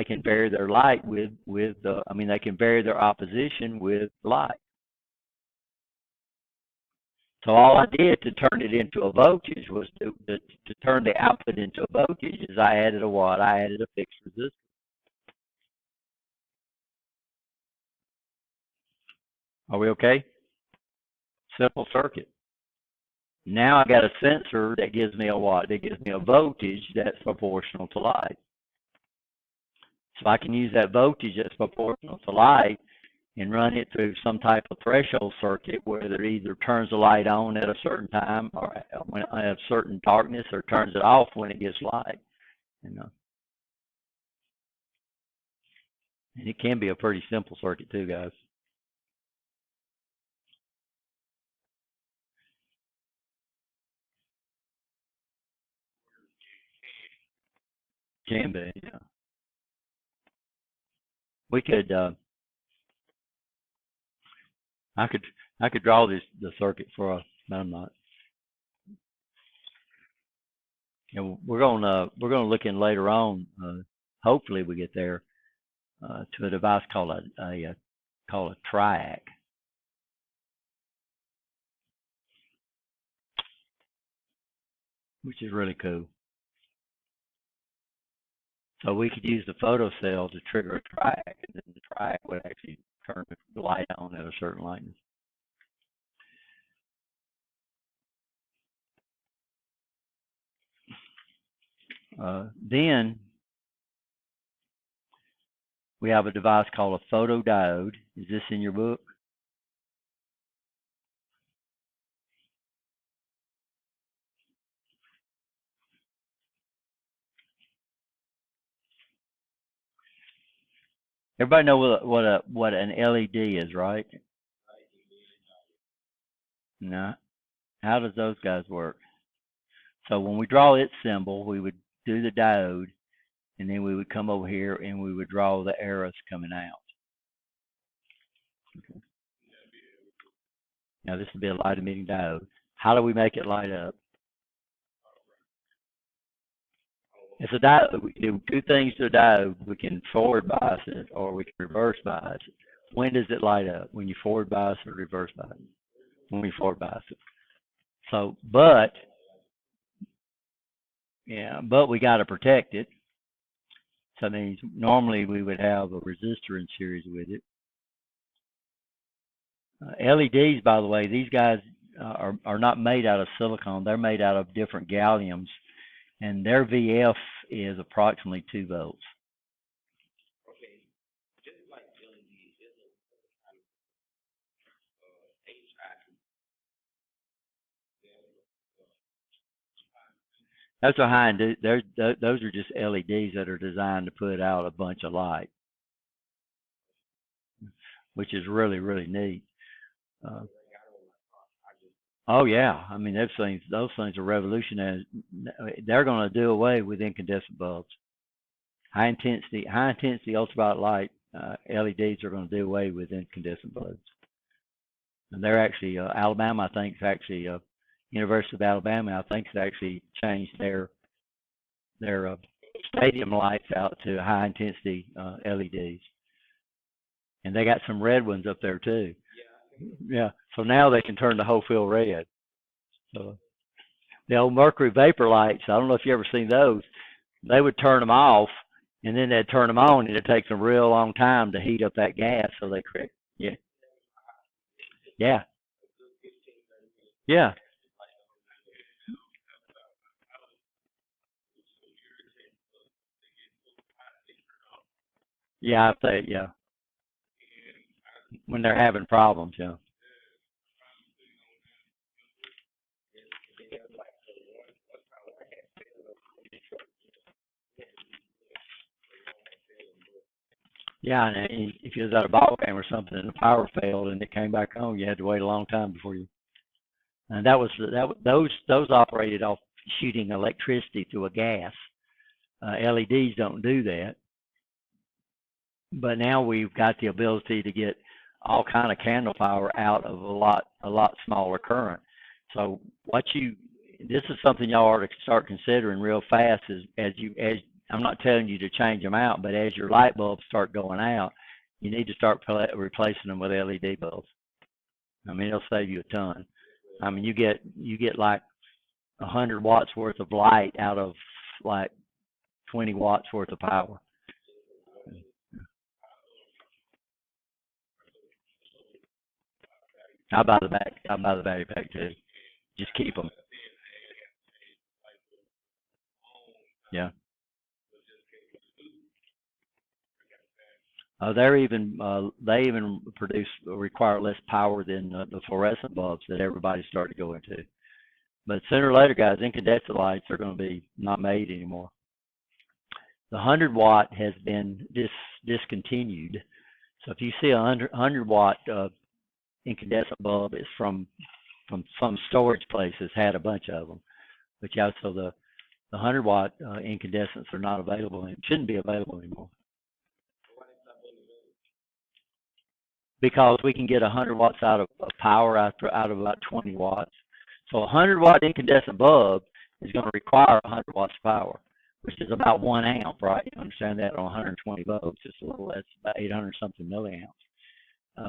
[SPEAKER 1] can vary their light they can vary their opposition with light. So all I did to turn it into a voltage was to turn the output into a voltage is I added a what? I added a fixed resistor. Are we okay? Simple circuit. Now I got a sensor that gives me a what? That gives me a voltage that's proportional to light. So I can use that voltage that's proportional to light and run it through some type of threshold circuit where it either turns the light on at a certain time or when I have certain darkness, or turns it off when it gets light. You know, and it can be a pretty simple circuit too, guys. Can be. Yeah. We could. I could. I could draw the circuit for us, but I'm not. You know, we're gonna look in later on. Hopefully, we get there to a device called a triac, which is really cool. So we could use the photocell to trigger a triac, and then the triac would actually turn the light on at a certain lightness. Then we have a device called a photodiode. Is this in your book? Everybody know what an LED is, right? No. How does those guys work? So when we draw its symbol, we would do the diode, and then we would come over here and we would draw the arrows coming out. Okay. Now this would be a light emitting diode. How do we make it light up? It's a diode. We can do two things to a diode. We can forward bias it, or we can reverse bias it. When does it light up? When you forward bias or reverse bias it? When we forward bias it. So, but we got to protect it. So that means normally we would have a resistor in series with it. LEDs, by the way, these guys are not made out of silicon. They're made out of different galliums, and their VF is approximately 2 volts. Those are high, and those are just LEDs that are designed to put out a bunch of light, which is really, really neat. Oh yeah, I mean those things are revolutionary. They're going to do away with incandescent bulbs. High intensity ultraviolet light LEDs are going to do away with incandescent bulbs. And they're actually Alabama, I think, is actually University of Alabama, I think, has actually changed their stadium lights out to high intensity LEDs, and they got some red ones up there too. Yeah, so now they can turn the whole field red. So the old mercury vapor lights, I don't know if you ever seen those. They would turn them off, and then they'd turn them on, and it takes a real long time to heat up that gas. So they create, yeah, yeah, yeah, yeah. I say, yeah, when they're having problems, yeah. Yeah, and if you was at a ball game or something and the power failed and it came back on, you had to wait a long time before you. And those operated off shooting electricity through a gas. LEDs don't do that, but now we've got the ability to get all kind of candle power out of a lot smaller current. So this is something y'all ought to start considering real fast. Is as I'm not telling you to change them out, but as your light bulbs start going out, you need to start replacing them with LED bulbs. I mean, it'll save you a ton. I mean, you get like 100 watts worth of light out of like 20 watts worth of power. I buy the back. I buy the battery pack too. Just keep them. Yeah. They even require less power than the fluorescent bulbs that everybody's starting to go into. But sooner or later, guys, incandescent lights are going to be not made anymore. The 100 watt has been discontinued. So if you see a 100 watt incandescent bulb, it's from some storage places had a bunch of them. But yeah, so the 100 watt incandescents are not available and shouldn't be available anymore. Because we can get 100 watts out of power out of about 20 watts. So a 100 watt incandescent bulb is going to require 100 watts of power, which is about 1 amp, right? You understand that on 120 volts, it's a little less, about 800 something milliamps.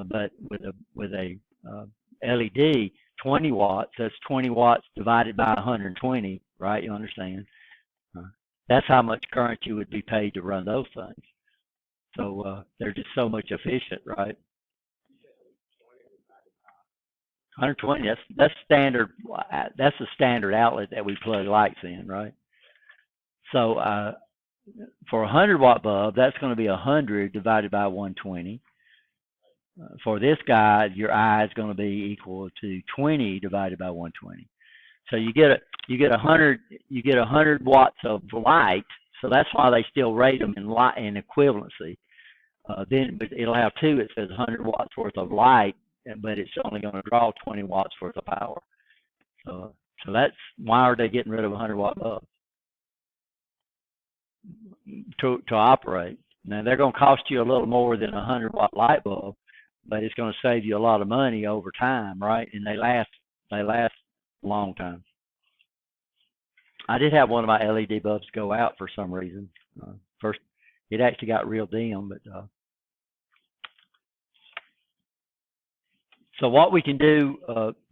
[SPEAKER 1] But with a LED, 20 watts, that's 20 watts divided by 120, right? You understand? That's how much current you would be paid to run those things. So they're just so much efficient, right? 120. That's standard. That's the standard outlet that we plug lights in, right? So for a 100 watt bulb, that's going to be 100 divided by 120. For this guy, your I is going to be equal to 20 divided by 120. So you get 100 watts of light. So that's why they still rate them in light in equivalency. Then it'll have two. It says 100 watts worth of light, but it's only going to draw 20 watts worth of power. So that's why are they getting rid of 100 watt bulbs to operate? Now they're going to cost you a little more than a 100 watt light bulb, but it's going to save you a lot of money over time, right? And they last a long time. I did have one of my LED bulbs go out for some reason. First, it actually got real dim, but so what we can do,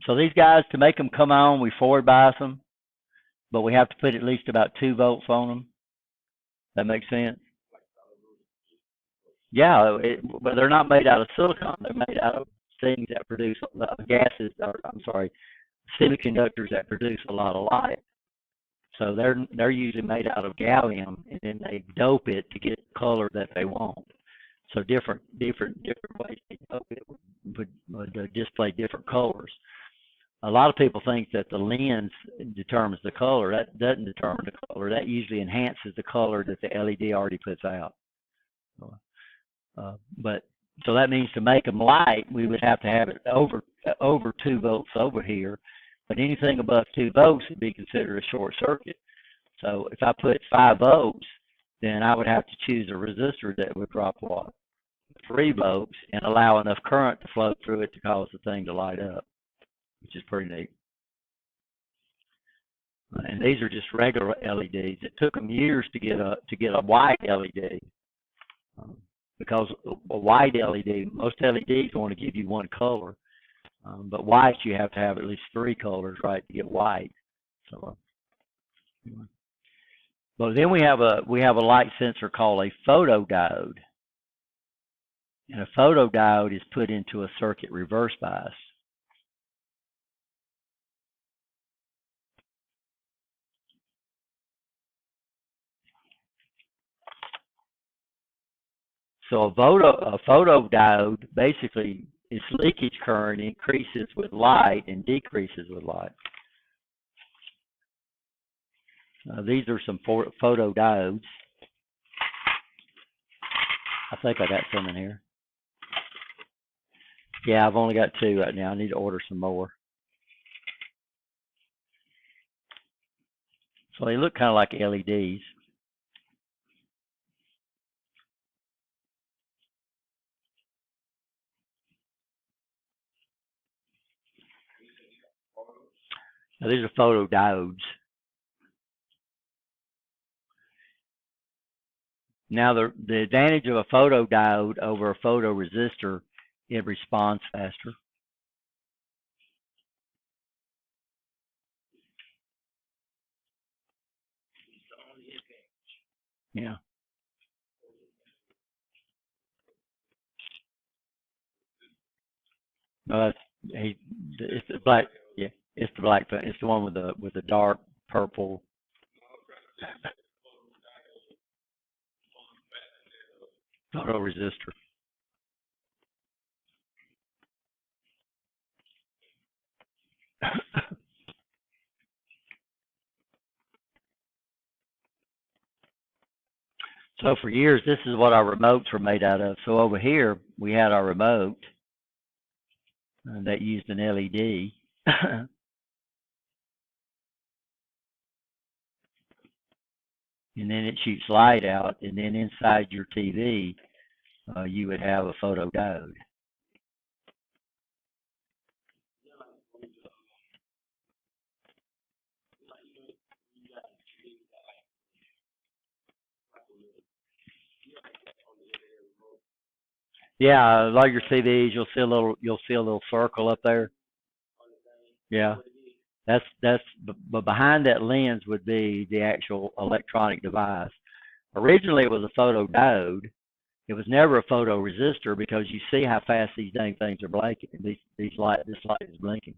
[SPEAKER 1] so these guys, to make them come on, we forward bias them, but we have to put at least about 2 volts on them. That makes sense? Yeah, but they're not made out of silicon. They're made out of things that produce gases, or I'm sorry, semiconductors that produce a lot of light. So they're usually made out of gallium, and then they dope it to get the color that they want. So different ways to dope it would display different colors. A lot of people think that the lens determines the color. That doesn't determine the color. That usually enhances the color that the LED already puts out. But so that means to make them light, we would have to have it over 2 volts over here. But anything above 2 volts would be considered a short circuit. So if I put 5 volts, then I would have to choose a resistor that would drop what? 3 volts and allow enough current to flow through it to cause the thing to light up, which is pretty neat. And these are just regular LEDs. It took them years to get a white LED. Because a white LED, most LEDs want to give you one color, but white you have to have at least 3 colors, right, to get white. So, but then we have a light sensor called a photodiode, and a photodiode is put into a circuit reverse bias. So a photodiode basically, its leakage current increases with light and decreases with light. These are some photodiodes. I think I got some in here. Yeah, I've only got 2 right now. I need to order some more. So they look kind of like LEDs. Now, these are photodiodes. Now, the advantage of a photodiode over a photoresistor, it responds faster. Yeah. No, that's it's the black. Yeah, it's the black thing. It's the one with the dark purple photo resistor. So for years, this is what our remotes were made out of. So over here, we had our remote that used an LED, and then it shoots light out, and then inside your TV, you would have a photo diode. Yeah, a lot of your TVs, you'll see a little circle up there. Yeah, but behind that lens would be the actual electronic device. Originally, it was a photo diode. It was never a photo resistor because you see how fast these dang things are blinking. This light is blinking.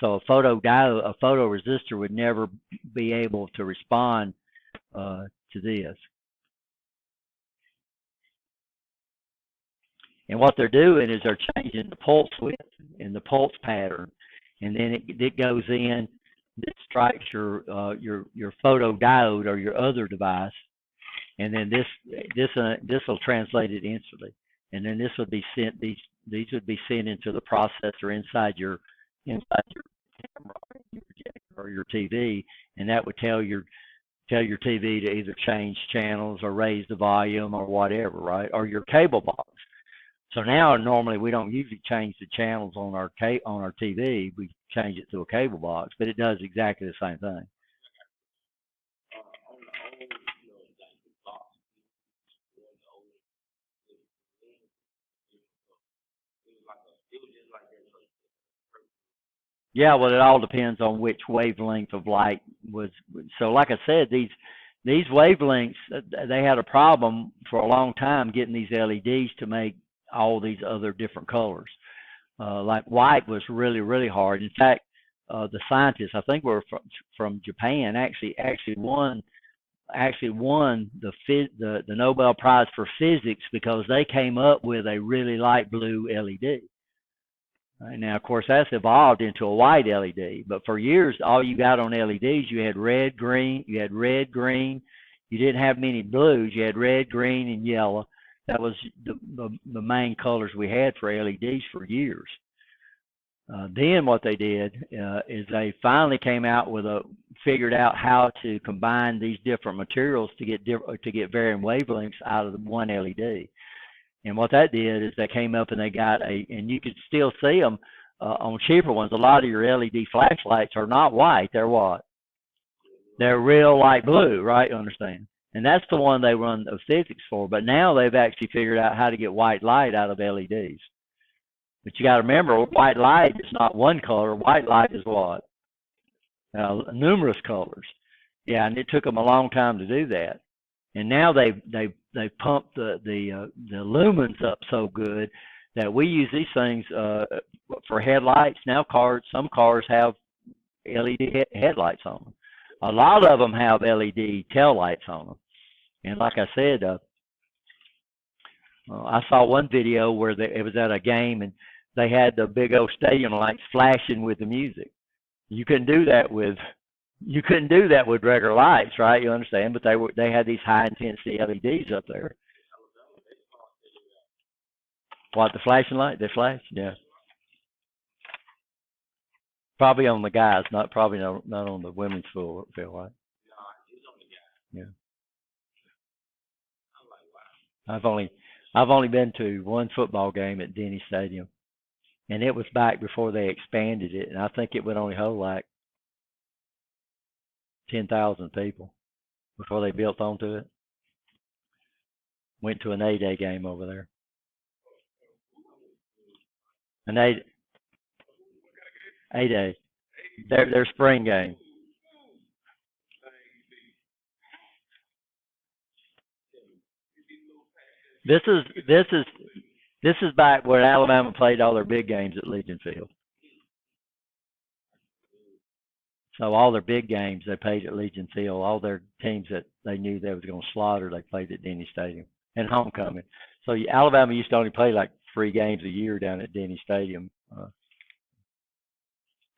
[SPEAKER 1] So a photo diode, a photo resistor would never be able to respond to this. And what they're doing is they're changing the pulse width and the pulse pattern, and then it goes in, it strikes your photo diode or your other device, and then this will translate it instantly, and then this would be sent these would be sent into the processor inside your camera or your TV, and that would tell your TV to either change channels or raise the volume or whatever, right? Or your cable box. So now normally we don't usually change the channels on our TV. We change it to a cable box, but it does exactly the same thing. Yeah, well, it all depends on which wavelength of light was. So, like I said, these wavelengths, they had a problem for a long time getting these LEDs to make all these other different colors. Like white was really, really hard. In fact, the scientists, I think were from Japan, actually won the Nobel Prize for Physics because they came up with a really light blue LED. Right, now, of course, that's evolved into a white LED, but for years, all you got on LEDs, you had red, green, You didn't have many blues. You had red, green, and yellow. That was the main colors we had for LEDs for years. Then what they did is they finally came out figured out how to combine these different materials to get varying wavelengths out of the one LED. And what that did is they came up and they got and you could still see them on cheaper ones. A lot of your LED flashlights are not white. They're what? They're real light blue, right? You understand? And that's the one they run the physics for. But now they've actually figured out how to get white light out of LEDs. But you got to remember, white light is not one color. White light is what? Numerous colors. Yeah, and it took them a long time to do that. And now they've pumped the lumens up so good that we use these things for headlights. Now some cars have LED headlights on them. A lot of them have LED tail lights on them. And like I said, I saw one video where it was at a game and they had the big old stadium lights flashing with the music. You couldn't do that with regular lights, right? You understand? But they had these high intensity LEDs up there. What, the flashing light? They flash? Yeah. Probably on the guys, not on the women's field, right? Yeah. I've only I've only been to one football game at Denny Stadium, and it was back before they expanded it, and I think it would only hold like 10,000 people before they built onto it. Went to an A-Day game over there. An A-Day, their spring game. This is back where Alabama played all their big games at Legion Field. So all their big games they played at Legion Field. All their teams that they knew they was going to slaughter, they played at Denny Stadium and homecoming. So Alabama used to only play like 3 games a year down at Denny Stadium,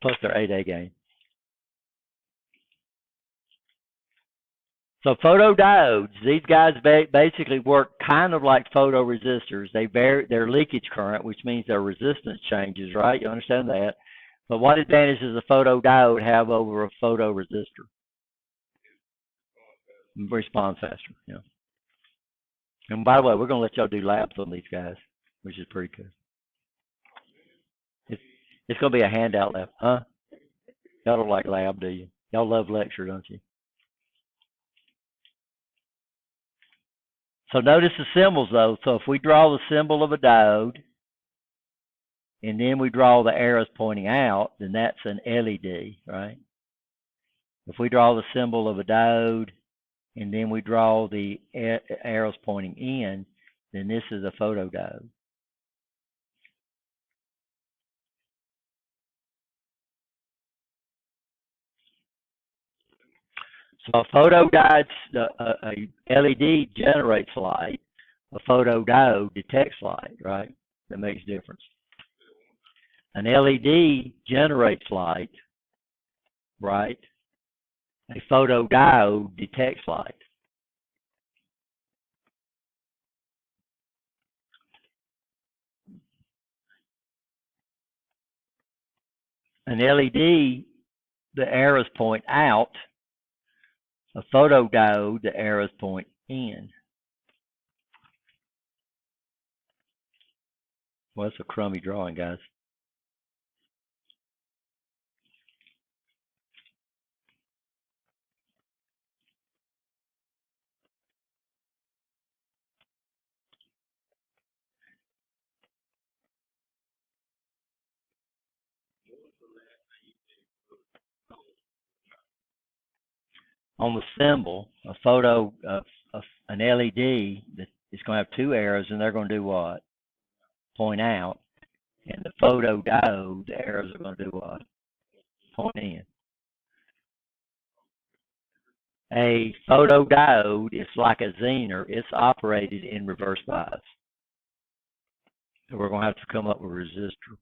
[SPEAKER 1] plus their 8A game. So photodiodes, these guys basically work kind of like photoresistors. They vary their leakage current, which means their resistance changes, right? You understand that? But what advantage does a photodiode have over a photoresistor? Respond faster, yeah. And by the way, we're going to let y'all do labs on these guys, which is pretty cool. It's going to be a handout lab, huh? Y'all don't like lab, do you? Y'all love lecture, don't you? So notice the symbols, though. So if we draw the symbol of a diode, and then we draw the arrows pointing out, then that's an LED, right? If we draw the symbol of a diode, and then we draw the arrows pointing in, then this is a photodiode. So a photodiode, a LED generates light. A photodiode detects light, right? That makes a difference. An LED generates light, right? A photodiode detects light. An LED, the arrows point out. A photodiode, the arrows point in. Well, that's a crummy drawing, guys. On the symbol, a photo of an LED that is going to have 2 arrows, and they're going to do what? Point out. And the photodiode, the arrows are going to do what? Point in. A photodiode is like a zener. It's operated in reverse bias. So we're going to have to come up with a resistor.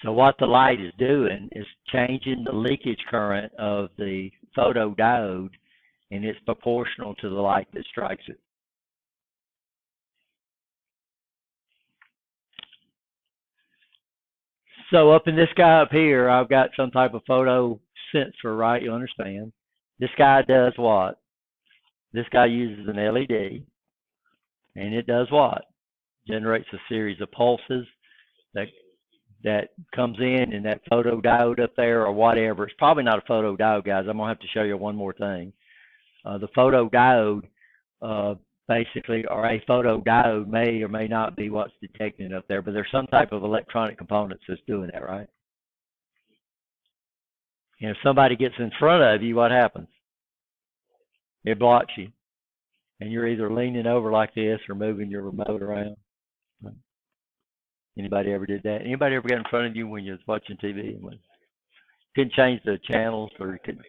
[SPEAKER 1] So what the light is doing is changing the leakage current of the photodiode, and it's proportional to the light that strikes it. So up in this guy up here, I've got some type of photo sensor, right? You understand? This guy does what? This guy uses an LED, and it does what? Generates a series of pulses that comes in, and that photodiode up there or whatever. It's probably not a photodiode, guys. I'm going to have to show you one more thing. The photodiode basically, or a photodiode may or may not be what's detecting up there, but there's some type of electronic components that's doing that, right? And if somebody gets in front of you, what happens? It blocks you. And you're either leaning over like this or moving your remote around. Anybody ever did that? Anybody ever got in front of you when you was watching TV and couldn't change the channels or couldn't?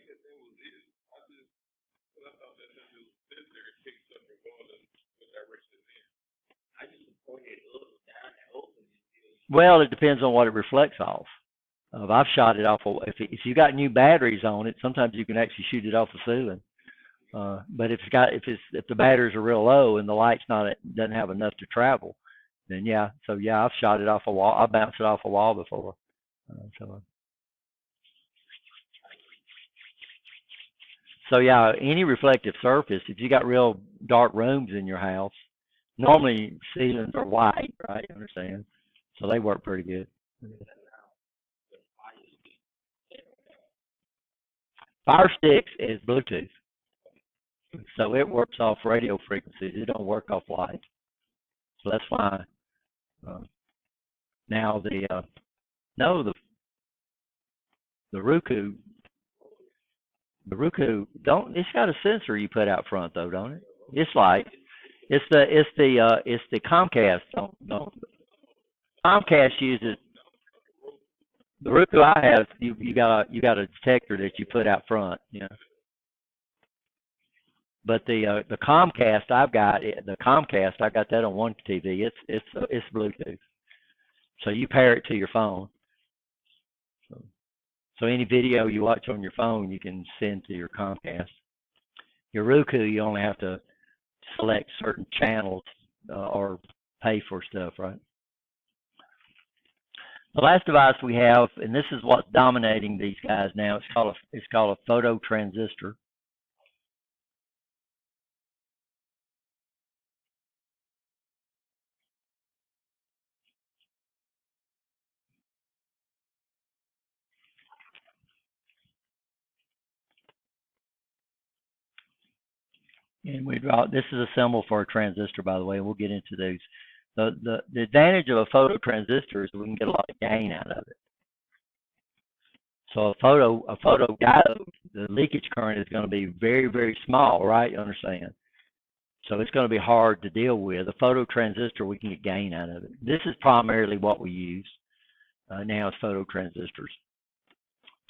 [SPEAKER 1] Well, it depends on what it reflects off. I've shot it off. If you got new batteries on it, sometimes you can actually shoot it off the ceiling. But if the batteries are real low and the light's doesn't have enough to travel, then yeah. So yeah, I've shot it off a wall. I bounced it off a wall before. So yeah, any reflective surface. If you got real dark rooms in your house, normally ceilings are white, right? You understand? So they work pretty good. Fire sticks is Bluetooth, so it works off radio frequencies. It don't work off light. So that's why. Now the no the Roku. The Roku don't. It's got a sensor you put out front though, don't it? It's like it's the Comcast. Don't Comcast uses the Roku I have. You got a detector that you put out front. You know. But the Comcast the Comcast I got that on one TV. It's Bluetooth, so you pair it to your phone. So, so any video you watch on your phone, you can send to your Comcast. Your Roku, you only have to select certain channels or pay for stuff, right? The last device we have, and this is what's dominating these guys now. It's called a photo transistor. And we draw. This is a symbol for a transistor, by the way. We'll get into those. The advantage of a photo transistor is we can get a lot of gain out of it. So a photo diode, the leakage current is going to be very, very small, right? You understand? So it's going to be hard to deal with. A photo transistor, we can get gain out of it. This is primarily what we use now is photo transistors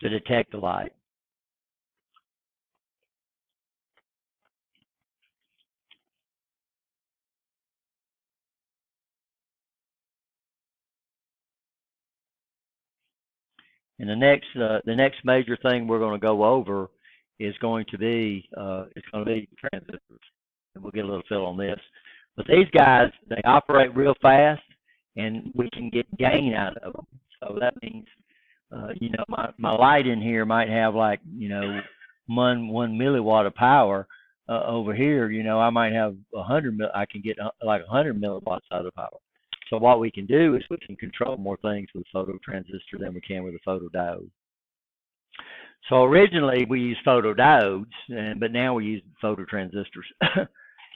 [SPEAKER 1] to detect the light. And the next major thing we're going to go over is going to be transistors, and we'll get a little feel on this. But these guys, they operate real fast, and we can get gain out of them. So that means, you know, my light in here might have like, you know, one milliwatt of power. Over here, you know, I might have 100. I can get like 100 milliwatts out of power. So what we can do is we can control more things with a phototransistor than we can with a photodiode. So originally we used photodiodes, but now we use phototransistors.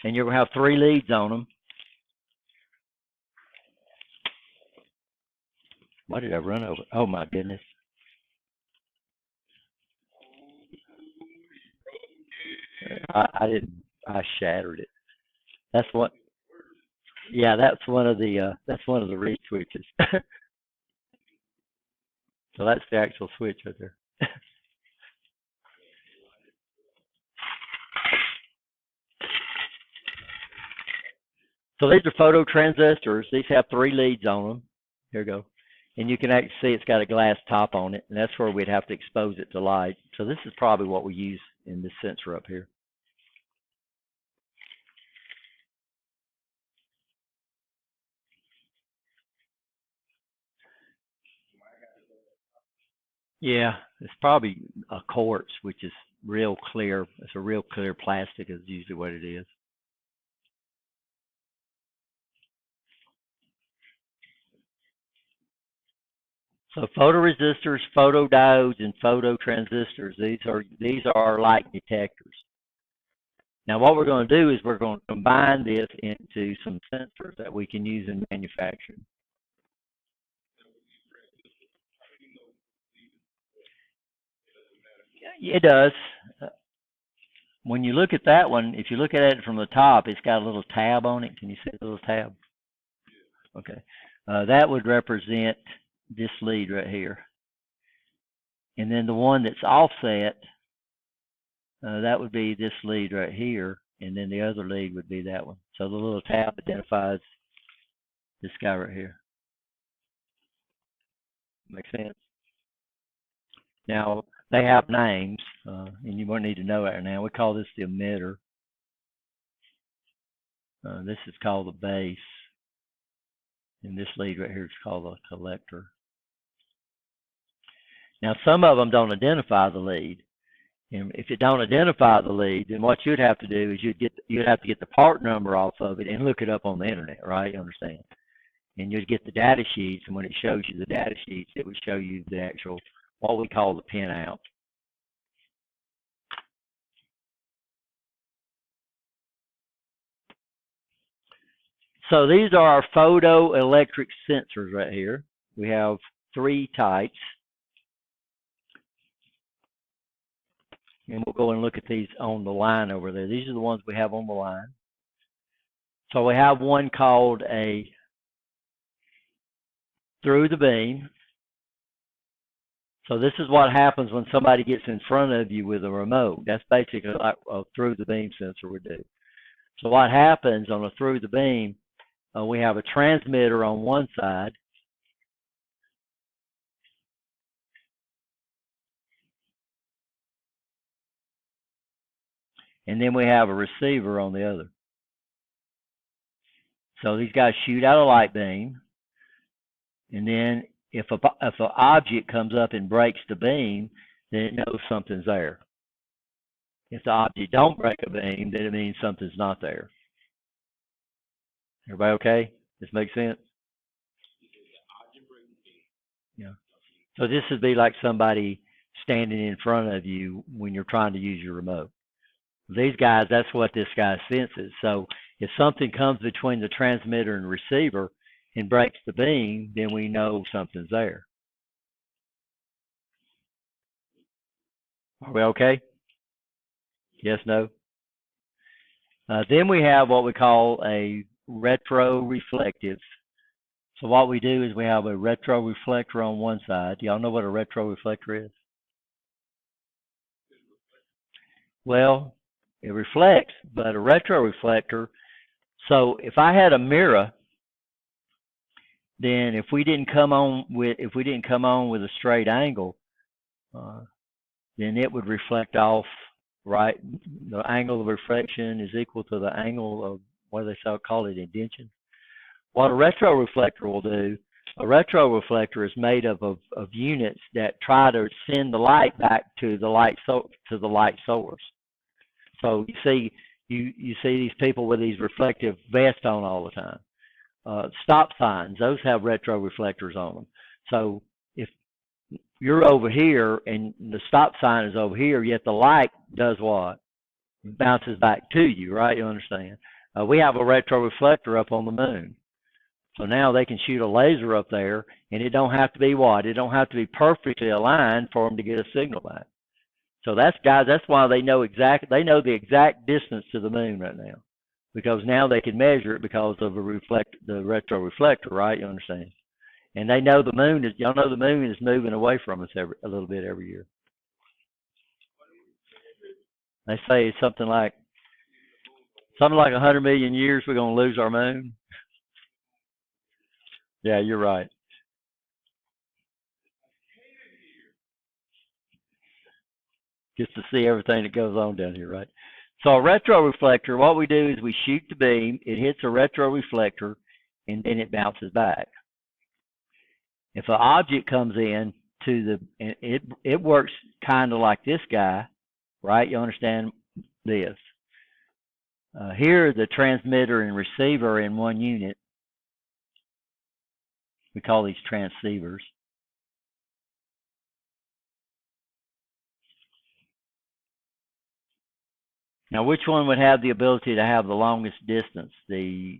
[SPEAKER 1] And you're going to have 3 leads on them. What did I run over? Oh my goodness. I didn't. I shattered it. That's what. Yeah, that's one of the reed switches. So that's the actual switch right there. So these are phototransistors. These have 3 leads on them. Here we go. And you can actually see it's got a glass top on it, and that's where we'd have to expose it to light. So this is probably what we use in this sensor up here. Yeah, it's probably a quartz, which is real clear. It's a real clear plastic is usually what it is. So photoresistors, photodiodes, and phototransistors, these are light detectors. Now what we're going to do is we're going to combine this into some sensors that we can use in manufacturing. It does. When you look at that one, if you look at it from the top, it's got a little tab on it. Can you see the little tab? Okay. That would represent this lead right here. And then the one that's offset, that would be this lead right here. And then the other lead would be that one. So the little tab identifies this guy right here. Makes sense? Now, they have names, and you won't need to know that now. We call this the emitter. This is called the base. And this lead right here is called the collector. Now, some of them don't identify the lead. And if you don't identify the lead, then what you'd have to do is you'd have to get the part number off of it and look it up on the internet, right? You understand? And you'd get the data sheets, and when it shows you the data sheets, it would show you the actual, what we call the pinout. So these are our photoelectric sensors right here. We have 3 types. And we'll go and look at these on the line over there. These are the ones we have on the line. So we have one called a through the beam. So this is what happens when somebody gets in front of you with a remote. That's basically like a through the beam sensor would do. So what happens on a through the beam, we have a transmitter on one side, and then we have a receiver on the other. So these guys shoot out a light beam, and then if an object comes up and breaks the beam, then it knows something's there. If the object don't break a beam, then it means something's not there. Everybody okay? This makes sense? Yeah. So this would be like somebody standing in front of you when you're trying to use your remote. These guys, that's what this guy senses. So if something comes between the transmitter and receiver and breaks the beam, then we know something's there. Are we okay? Yes, no? Then we have what we call a retroreflective. So what we do is we have a retroreflector on one side. Do y'all know what a retroreflector is? Well, it reflects, but a retroreflector. So if I had a mirror, then if we didn't come on with a straight angle, then it would reflect off. Right, the angle of reflection is equal to the angle of what do they call it, indentation. What a retroreflector will do, a retroreflector is made up of units that try to send the light back to the light source. So you see these people with these reflective vests on all the time. Stop signs, those have retroreflectors on them. So if you're over here and the stop sign is over here, yet the light does what? Bounces back to you, right? You understand? We have a retroreflector up on the moon. So now they can shoot a laser up there, and it don't have to be what? It don't have to be perfectly aligned for them to get a signal back. So that's why they know the exact distance to the moon right now, because now they can measure it because of the retroreflector, right? You understand? And they know y'all know the moon is moving away from us a little bit every year. They say it's something like 100 million years we're going to lose our moon. Yeah, you're right. Just to see everything that goes on down here, right? So a retroreflector, what we do is we shoot the beam, it hits a retroreflector, and then it bounces back. If an object comes in it works kind of like this guy, right? You understand this? Here, the transmitter and receiver in one unit. We call these transceivers. Now, which one would have the ability to have the longest distance, the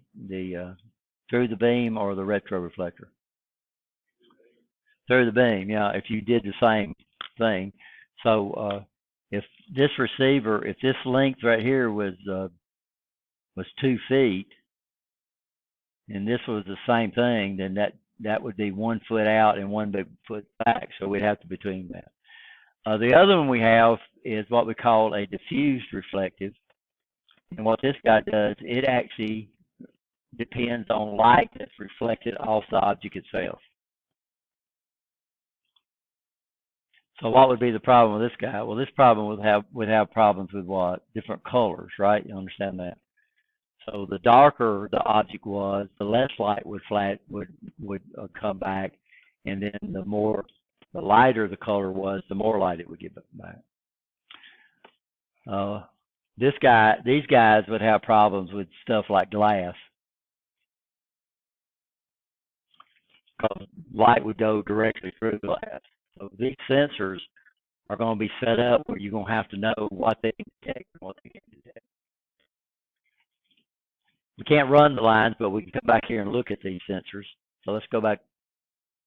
[SPEAKER 1] through the beam or the retroreflector? Through the beam, yeah. If you did the same thing, so if this receiver, if this length right here was 2 feet, and this was the same thing, then that would be 1 foot out and 1 foot back. So we'd have to between that. The other one we have is what we call a diffused reflective. And what this guy does, it actually depends on light that's reflected off the object itself. So what would be the problem with this guy? Well, this problem would have problems with what? Different colors, right? You understand that? So the darker the object was, the less light would come back, and then the lighter the color was, the more light it would give back. These guys would have problems with stuff like glass, because light would go directly through glass. So these sensors are going to be set up where you're going to have to know what they can detect and what they can't detect. We can't run the lines, but we can come back here and look at these sensors. So let's go back